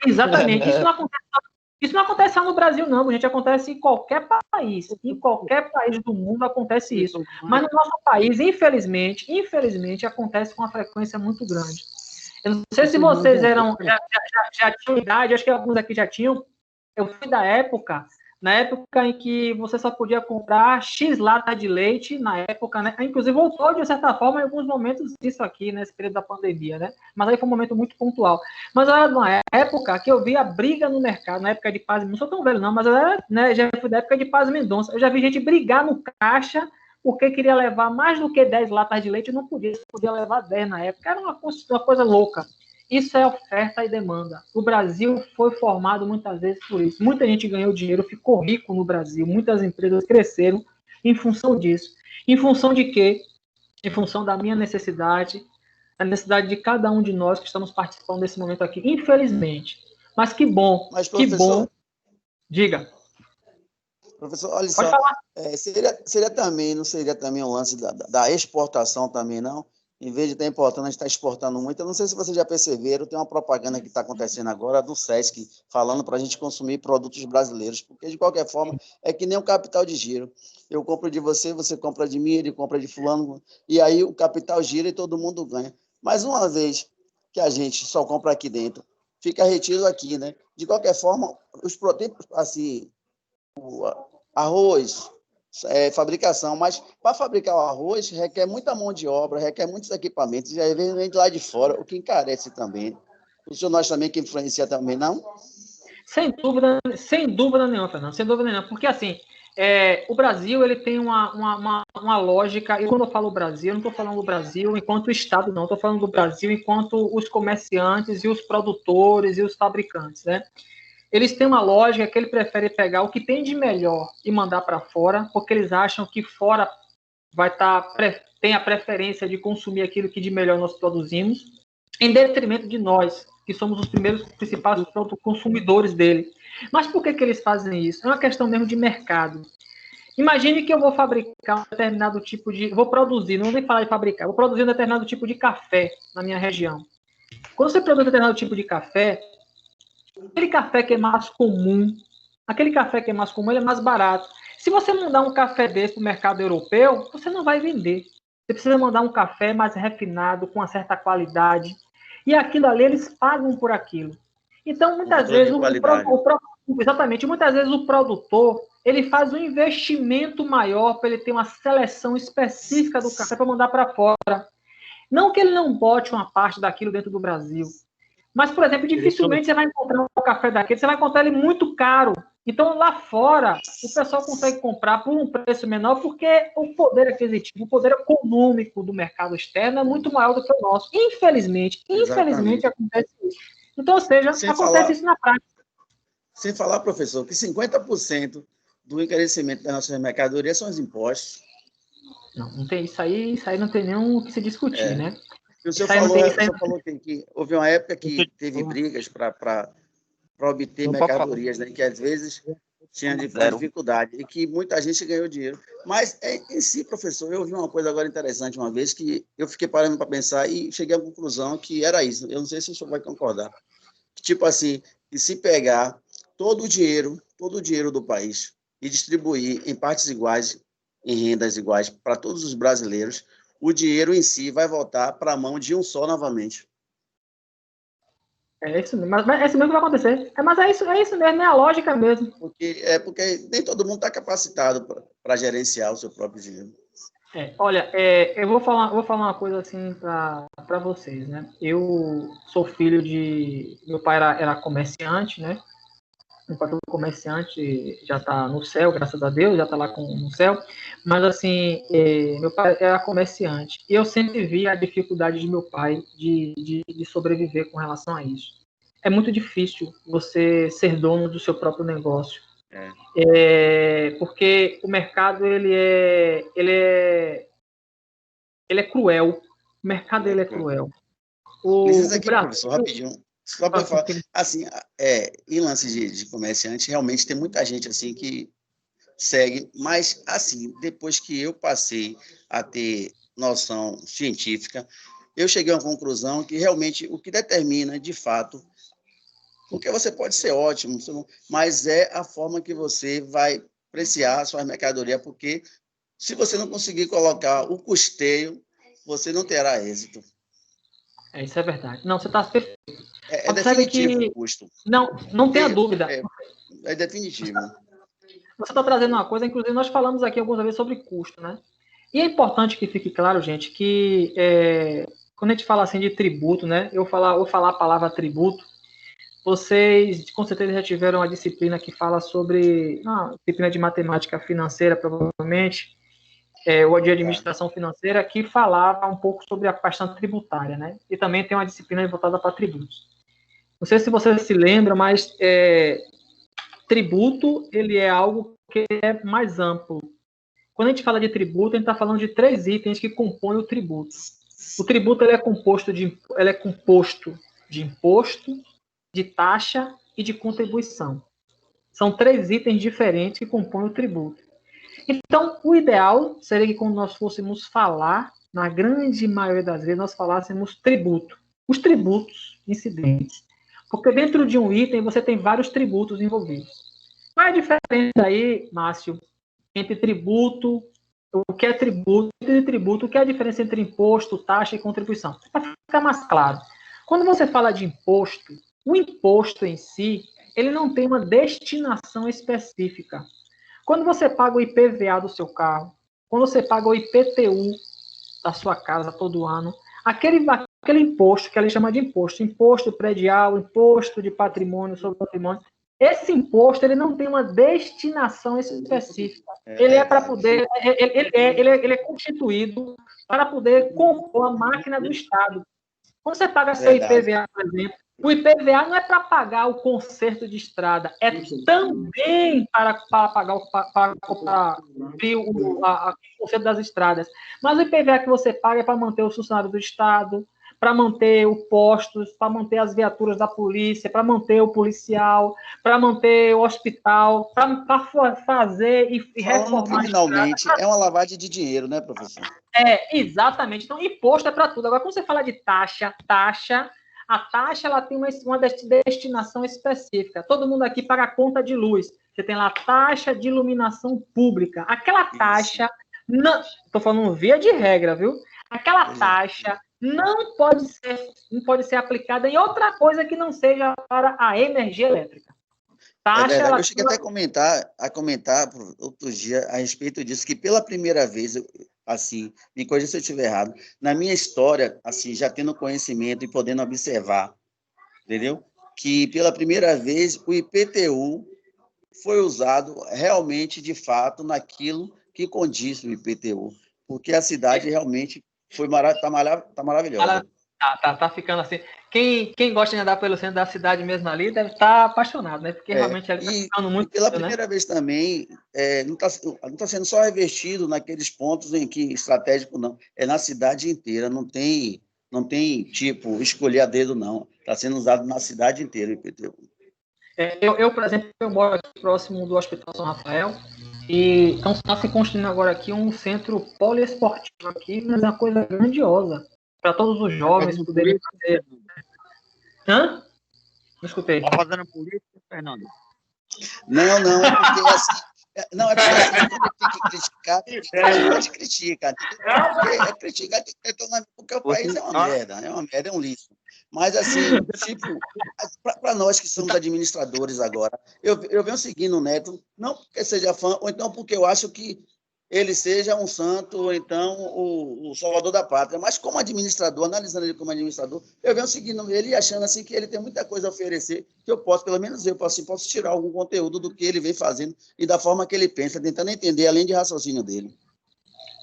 Exatamente. Isso não acontece só no Brasil, não. A gente acontece em qualquer país. Em qualquer país do mundo acontece isso. Mas no nosso país, infelizmente, acontece com uma frequência muito grande. Eu não sei se vocês já tinham idade, acho que alguns aqui já tinham. Eu fui na época em que você só podia comprar X lata de leite, na época, né? Inclusive voltou, de certa forma, em alguns momentos isso aqui, nesse período da pandemia, né? Mas aí foi um momento muito pontual. Mas era uma época que eu via briga no mercado, na época de Paz, não sou tão velho não, mas já fui da época de Paz Mendonça. Eu já vi gente brigar no caixa porque queria levar mais do que 10 latas de leite e não podia levar 10 na época. Era uma coisa louca. Isso é oferta e demanda. O Brasil foi formado muitas vezes por isso. Muita gente ganhou dinheiro, ficou rico no Brasil. Muitas empresas cresceram em função disso. Em função de quê? Em função da minha necessidade, a necessidade de cada um de nós que estamos participando desse momento aqui. Infelizmente. Mas que bom, que bom. Diga. Professor, olha só, não seria também um lance da exportação também, não? Em vez de estar importando, a gente está exportando muito. Eu não sei se vocês já perceberam, tem uma propaganda que está acontecendo agora do SESC, falando para a gente consumir produtos brasileiros, porque, de qualquer forma, é que nem um capital de giro. Eu compro de você, você compra de mim, ele compra de fulano, e aí o capital gira e todo mundo ganha. Mas uma vez que a gente só compra aqui dentro, fica retido aqui, né? De qualquer forma, os produtos, assim, o arroz, fabricação, mas para fabricar o arroz requer muita mão de obra, requer muitos equipamentos, e aí vem de lá de fora, o que encarece também. O senhor nós também que influencia também, não? Sem dúvida nenhuma, Fernando, sem dúvida nenhuma, porque assim, o Brasil ele tem uma lógica, e quando eu falo Brasil, eu não estou falando do Brasil enquanto Estado, não, estou falando do Brasil enquanto os comerciantes e os produtores e os fabricantes, né? Eles têm uma lógica que ele prefere pegar o que tem de melhor e mandar para fora, porque eles acham que fora tem a preferência de consumir aquilo que de melhor nós produzimos, em detrimento de nós, que somos os principais consumidores dele. Mas por que eles fazem isso? É uma questão mesmo de mercado. Imagine que eu vou fabricar um determinado tipo de... Vou produzir, não vou nem falar de fabricar, vou produzir um determinado tipo de café na minha região. Quando você produz um determinado tipo de café, aquele café que é mais comum, ele é mais barato. Se você mandar um café desse para o mercado europeu, você não vai vender. Você precisa mandar um café mais refinado, com uma certa qualidade. E aquilo ali, eles pagam por aquilo. Então, muitas vezes, exatamente, muitas vezes o produtor, ele faz um investimento maior para ele ter uma seleção específica do café para mandar para fora. Não que ele não bote uma parte daquilo dentro do Brasil, mas, por exemplo, dificilmente você vai encontrar um café daquele, você vai encontrar ele muito caro. Então, lá fora, o pessoal consegue comprar por um preço menor, porque o poder aquisitivo, o poder econômico do mercado externo é muito maior do que o nosso. Infelizmente acontece isso. Então, ou seja, acontece isso na prática. Sem falar, professor, que 50% do encarecimento das nossas mercadorias são os impostos. Não tem isso aí não tem nem o que se discutir, né? O senhor falou que houve uma época que teve brigas para obter mercadorias, né? Que às vezes tinha dificuldade e que muita gente ganhou dinheiro. Mas, em si, professor, eu vi uma coisa agora interessante uma vez que eu fiquei parando para pensar e cheguei à conclusão que era isso. Eu não sei se o senhor vai concordar. Tipo assim, que se pegar todo o dinheiro do país e distribuir em partes iguais, em rendas iguais para todos os brasileiros, o dinheiro em si vai voltar para a mão de um só novamente. É isso mesmo, mas é isso mesmo que vai acontecer. Mas é isso mesmo, é a lógica mesmo. Porque nem todo mundo está capacitado para gerenciar o seu próprio dinheiro. Olha, eu vou falar uma coisa assim para vocês, né? Eu sou filho de... Meu pai era comerciante, né? Meu pai foi comerciante, já está no céu, graças a Deus, já está lá no céu. Mas, assim, meu pai era comerciante. E eu sempre vi a dificuldade de meu pai de sobreviver com relação a isso. É muito difícil você ser dono do seu próprio negócio. Porque o mercado, ele é cruel. O mercado, ele é cruel. Licença aqui, professor, rapidinho. Só para falar, assim, em lance de comerciante, realmente tem muita gente assim que segue, mas assim, depois que eu passei a ter noção científica, eu cheguei a uma conclusão que realmente o que determina, de fato, porque você pode ser ótimo, mas é a forma que você vai apreciar a sua mercadoria, porque se você não conseguir colocar o custeio, você não terá êxito. Isso é verdade. Não, você está perfeito. É definitivo o custo. Não tenha dúvida. É definitivo. Você está trazendo uma coisa, inclusive nós falamos aqui algumas vezes sobre custo, né? E é importante que fique claro, gente, que quando a gente fala assim de tributo, né? Eu vou falar a palavra tributo. Vocês, com certeza, já tiveram uma disciplina que fala sobre... disciplina de matemática financeira, provavelmente, ou de administração financeira, que falava um pouco sobre a questão tributária, né? E também tem uma disciplina voltada para tributos. Não sei se você se lembra, mas tributo, ele é algo que é mais amplo. Quando a gente fala de tributo, a gente está falando de 3 itens que compõem o tributo. O tributo, ele é composto de imposto, de taxa e de contribuição. São 3 itens diferentes que compõem o tributo. Então, o ideal seria que quando nós fôssemos falar, na grande maioria das vezes, nós falássemos tributo. Os tributos incidentes. Porque dentro de um item, você tem vários tributos envolvidos. Qual é a diferença aí, Márcio, entre tributo, o que é tributo, o que é a diferença entre imposto, taxa e contribuição? Para ficar mais claro, quando você fala de imposto, o imposto em si, ele não tem uma destinação específica. Quando você paga o IPVA do seu carro, quando você paga o IPTU da sua casa todo ano, aquele imposto que ela chama de imposto predial, imposto de patrimônio sobre patrimônio, esse imposto ele não tem uma destinação específica. Ele é para poder, ele é constituído para poder compor a máquina do Estado. Quando você paga seu IPVA, por exemplo, o IPVA não é para pagar o conserto de estrada, é também para pagar o conserto das estradas. Mas o IPVA que você paga é para manter os funcionários do Estado, para manter o postos, para manter as viaturas da polícia, para manter o policial, para manter o hospital, para fazer e reformar. Finalmente, é uma lavagem de dinheiro, né, professor? Exatamente. Então, imposto é para tudo. Agora, quando você fala de taxa, a taxa ela tem uma destinação específica. Todo mundo aqui paga a conta de luz. Você tem lá a taxa de iluminação pública. Aquela taxa, estou falando via de regra, viu? Aquela taxa não pode ser aplicada em outra coisa que não seja para a energia elétrica. Taxa, eu cheguei até a comentar outro dia a respeito disso, que pela primeira vez, assim, me corrija se eu estiver errado, na minha história, assim, já tendo conhecimento e podendo observar, entendeu? Que pela primeira vez o IPTU foi usado realmente, de fato, naquilo que condiz o IPTU, porque a cidade realmente tá maravilhosa. Tá ficando assim. Quem gosta de andar pelo centro da cidade mesmo ali deve estar apaixonado, né? Porque realmente ele está ficando muito. E pela primeira vez também, não tá sendo só revestido naqueles pontos em que estratégico, não. É na cidade inteira, não tem tipo, escolher a dedo, não. Está sendo usado na cidade inteira o IPTU. Por exemplo, eu moro aqui próximo do Hospital São Rafael e está se construindo agora aqui um centro poliesportivo aqui, mas é uma coisa grandiosa para todos os jovens poderem fazer. Hã? Não escutei. Está fazendo política, Fernando? Não, é porque assim. Não, é porque assim, quando tem que criticar, a gente critica. Criticar tem que ter, porque o país é uma merda, é um lixo. Mas, assim, tipo, para nós que somos administradores agora, eu venho seguindo o Neto, não porque seja fã, ou então porque eu acho que ele seja um santo, ou então o salvador da pátria. Mas como administrador, analisando ele como administrador, eu venho seguindo ele e achando assim que ele tem muita coisa a oferecer, que eu posso, pelo menos eu posso tirar algum conteúdo do que ele vem fazendo e da forma que ele pensa, tentando entender além de raciocínio dele.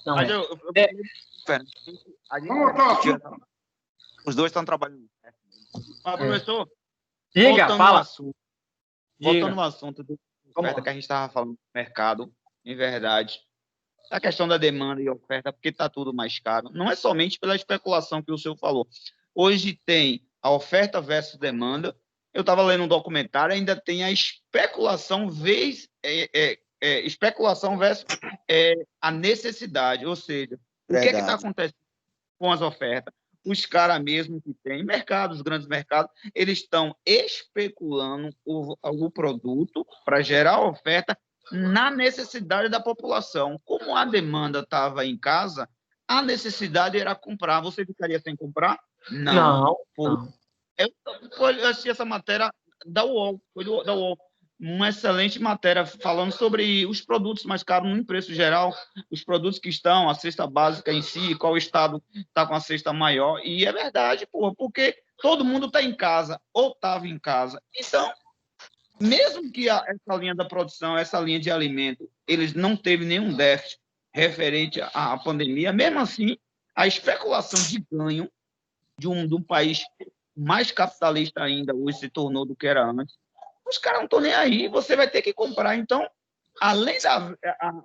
Não, mas os dois estão trabalhando. Mas, professor, diga, fala. Voltando no assunto do oferta que a gente estava falando do mercado, em verdade, a questão da demanda e oferta, porque está tudo mais caro, não é somente pela especulação que o senhor falou. Hoje tem a oferta versus demanda. Eu estava lendo um documentário, ainda tem a especulação especulação versus a necessidade, ou seja, o que está acontecendo com as ofertas? Os caras mesmo que têm mercados, os grandes mercados, eles estão especulando o produto para gerar oferta na necessidade da população. Como a demanda estava em casa, a necessidade era comprar. Você ficaria sem comprar? Não. Eu assisti essa matéria da UOL, uma excelente matéria falando sobre os produtos mais caros no preço geral, os produtos que estão, a cesta básica em si, qual estado está com a cesta maior. E é verdade, porque todo mundo está em casa ou estava em casa. Então, mesmo que essa linha da produção, essa linha de alimento, eles não teve nenhum déficit referente à pandemia, mesmo assim, a especulação de ganho de um país mais capitalista ainda hoje se tornou do que era antes, os caras não estão nem aí, você vai ter que comprar. Então, além da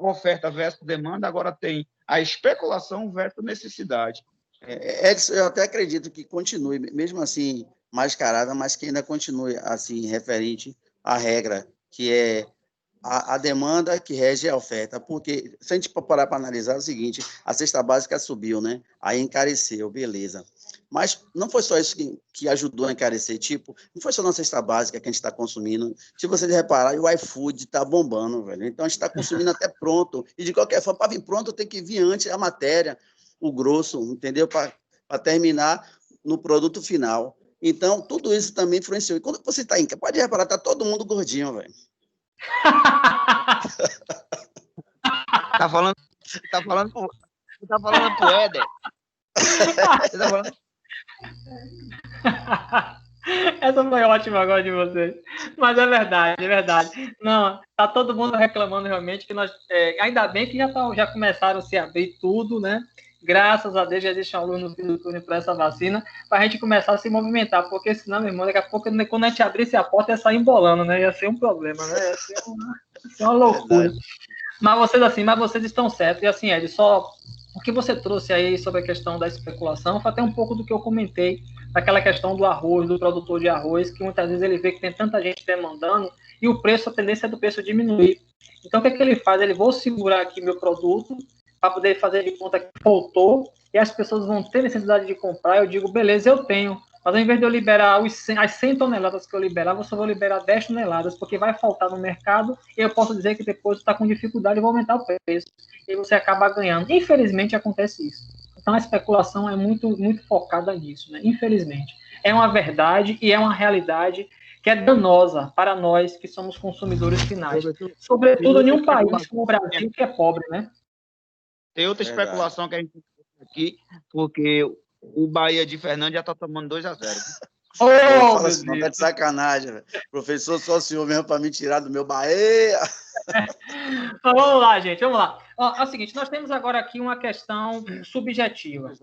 oferta versus demanda, agora tem a especulação versus necessidade. Edson, eu até acredito que continue, mesmo assim, mascarada, mas que ainda continue assim, referente à regra, que é a demanda que rege a oferta, porque se a gente parar para analisar é o seguinte, a cesta básica subiu, né? Aí encareceu, beleza. Mas não foi só isso que ajudou a encarecer, tipo, não foi só na cesta básica que a gente está consumindo. Se vocês repararem, o iFood está bombando, velho. Então a gente está consumindo até pronto. E de qualquer forma, para vir pronto, tem que vir antes a matéria, o grosso, entendeu? Para terminar no produto final. Então, tudo isso também influenciou. E quando você está em casa, pode reparar, está todo mundo gordinho, velho. Tá falando pro Éder. Você tá falando? Essa foi ótima agora de vocês. Mas é verdade. Não, tá todo mundo reclamando realmente que nós. Ainda bem que já começaram a se abrir tudo, né? Graças a Deus já existe uma luz no fim do túnel para essa vacina, para a gente começar a se movimentar, porque senão, meu irmão, daqui a pouco, quando a gente abrisse a porta, ia sair embolando, né? Ia ser um problema, né? Ia ser uma loucura. Mas vocês estão certos. E assim, Ed, só o que você trouxe aí sobre a questão da especulação foi até um pouco do que eu comentei, daquela questão do arroz, do produtor de arroz, que muitas vezes ele vê que tem tanta gente demandando e o preço, a tendência é do preço diminuir. Então, o que é que ele faz? Ele vou segurar aqui meu produto para poder fazer de conta que faltou e as pessoas vão ter necessidade de comprar. Eu digo, beleza, eu tenho. Mas ao invés de eu liberar as 100 toneladas que eu liberava, eu só vou liberar 10 toneladas, porque vai faltar no mercado e eu posso dizer que depois está com dificuldade e vou aumentar o preço. E você acaba ganhando. Infelizmente, acontece isso. Então, a especulação é muito, muito focada nisso, né? Infelizmente. É uma verdade e é uma realidade que é danosa para nós que somos consumidores finais. Sobretudo em um país como o Brasil, que é pobre, né? Tem outra especulação que a gente tem aqui, porque o Bahia de Fernando já está tomando 2-0. Oh, fala assim, não tá de sacanagem, velho. Professor, só o senhor mesmo para me tirar do meu Bahia. Então, vamos lá, gente, vamos lá. Ó, é o seguinte, nós temos agora aqui uma questão subjetiva.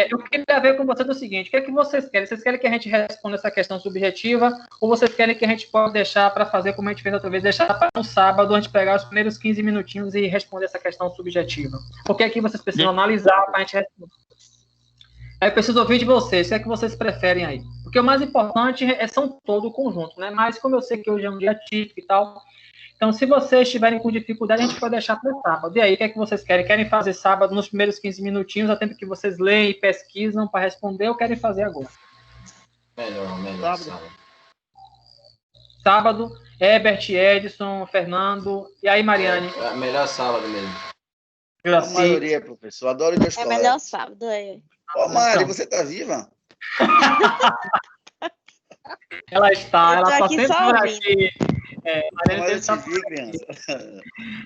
Eu queria ver com vocês o seguinte, o que é que vocês querem? Vocês querem que a gente responda essa questão subjetiva ou vocês querem que a gente pode deixar para fazer como a gente fez outra vez, deixar para no sábado, a gente pegar os primeiros 15 minutinhos e responder essa questão subjetiva? Porque aqui vocês precisam analisar para a gente responder. Aí eu preciso ouvir de vocês, o que é que vocês preferem aí? Porque o mais importante são todo o conjunto, né? Mas como eu sei que hoje é um dia típico e tal, então se vocês estiverem com dificuldade, a gente pode deixar para o sábado. E aí, o que é que vocês querem? Querem fazer sábado nos primeiros 15 minutinhos, a tempo que vocês leem e pesquisam para responder, ou querem fazer agora? Melhor sábado. Sábado, Herbert, Edson, Fernando, e aí, Mariane? Melhor sábado mesmo. A maioria, professor, adoro de história. É melhor sábado, é. Ô, Mari, você tá viva? Ela está sempre por aqui. Eu te vi, criança.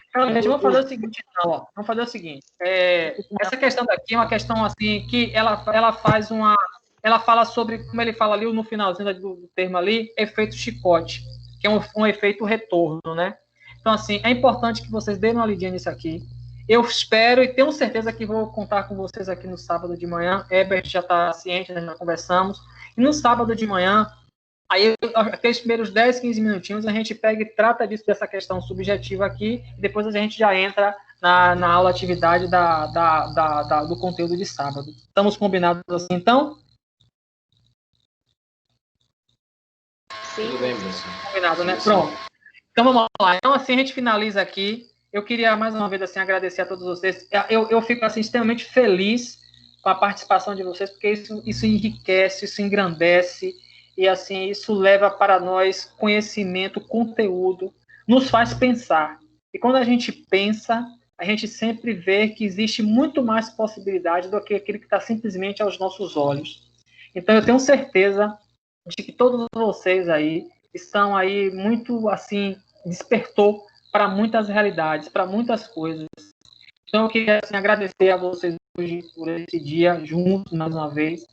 Então, gente, vamos fazer o seguinte, então, ó. Vamos fazer o seguinte. Essa questão daqui é uma questão assim que ela faz uma. Ela fala sobre, como ele fala ali no finalzinho do termo ali, efeito chicote, que é um efeito retorno, né? Então, assim, é importante que vocês deem uma lidinha nisso aqui. Eu espero e tenho certeza que vou contar com vocês aqui no sábado de manhã. Herbert já está ciente, nós já conversamos. E no sábado de manhã, aí aqueles primeiros 10, 15 minutinhos, a gente pega e trata dessa questão subjetiva aqui, e depois a gente já entra na aula atividade do conteúdo de sábado. Estamos combinados assim, então? Sim. Tudo bem, professor. Combinado, né? Pronto. Então vamos lá. Então assim a gente finaliza aqui. Eu queria mais uma vez assim agradecer a todos vocês. Eu fico assim extremamente feliz com a participação de vocês, porque isso enriquece, isso engrandece e assim isso leva para nós conhecimento, conteúdo, nos faz pensar. E quando a gente pensa, a gente sempre vê que existe muito mais possibilidade do que aquilo que está simplesmente aos nossos olhos. Então eu tenho certeza de que todos vocês aí estão aí muito assim despertou para muitas realidades, para muitas coisas. Então, eu queria assim, agradecer a vocês hoje por esse dia juntos, mais uma vez.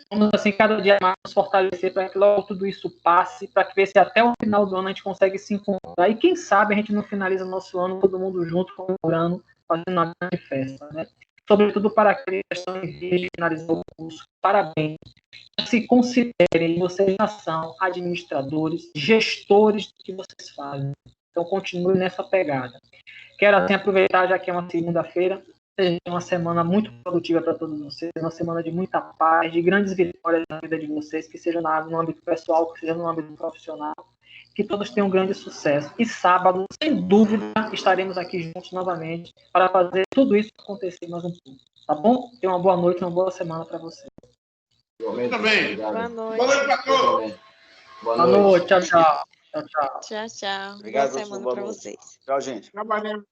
Vamos, assim, cada dia mais nos fortalecer para que logo tudo isso passe, para que ver se até o final do ano a gente consegue se encontrar. E quem sabe a gente não finaliza o nosso ano todo mundo junto, comemorando, fazendo uma grande festa, né? Sobretudo para aqueles que estão em vez de finalizar o curso. Parabéns. Se considerem, vocês já são administradores, gestores do que vocês fazem. Então, continue nessa pegada. Quero, assim, aproveitar, já que é uma segunda-feira, seja uma semana muito produtiva para todos vocês, uma semana de muita paz, de grandes vitórias na vida de vocês, que seja no âmbito pessoal, que seja no âmbito profissional, que todos tenham um grande sucesso. E sábado, sem dúvida, estaremos aqui juntos novamente para fazer tudo isso acontecer mais um pouco. Tá bom? Tenha uma boa noite, uma boa semana para vocês. Muito bem. Boa noite. Boa noite para todos. Boa noite. Tchau, tchau. Tchau, tchau. Tchau, tchau. Obrigado, boa semana para vocês. Tchau, gente. Trabalhando.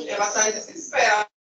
Ela está desesperada.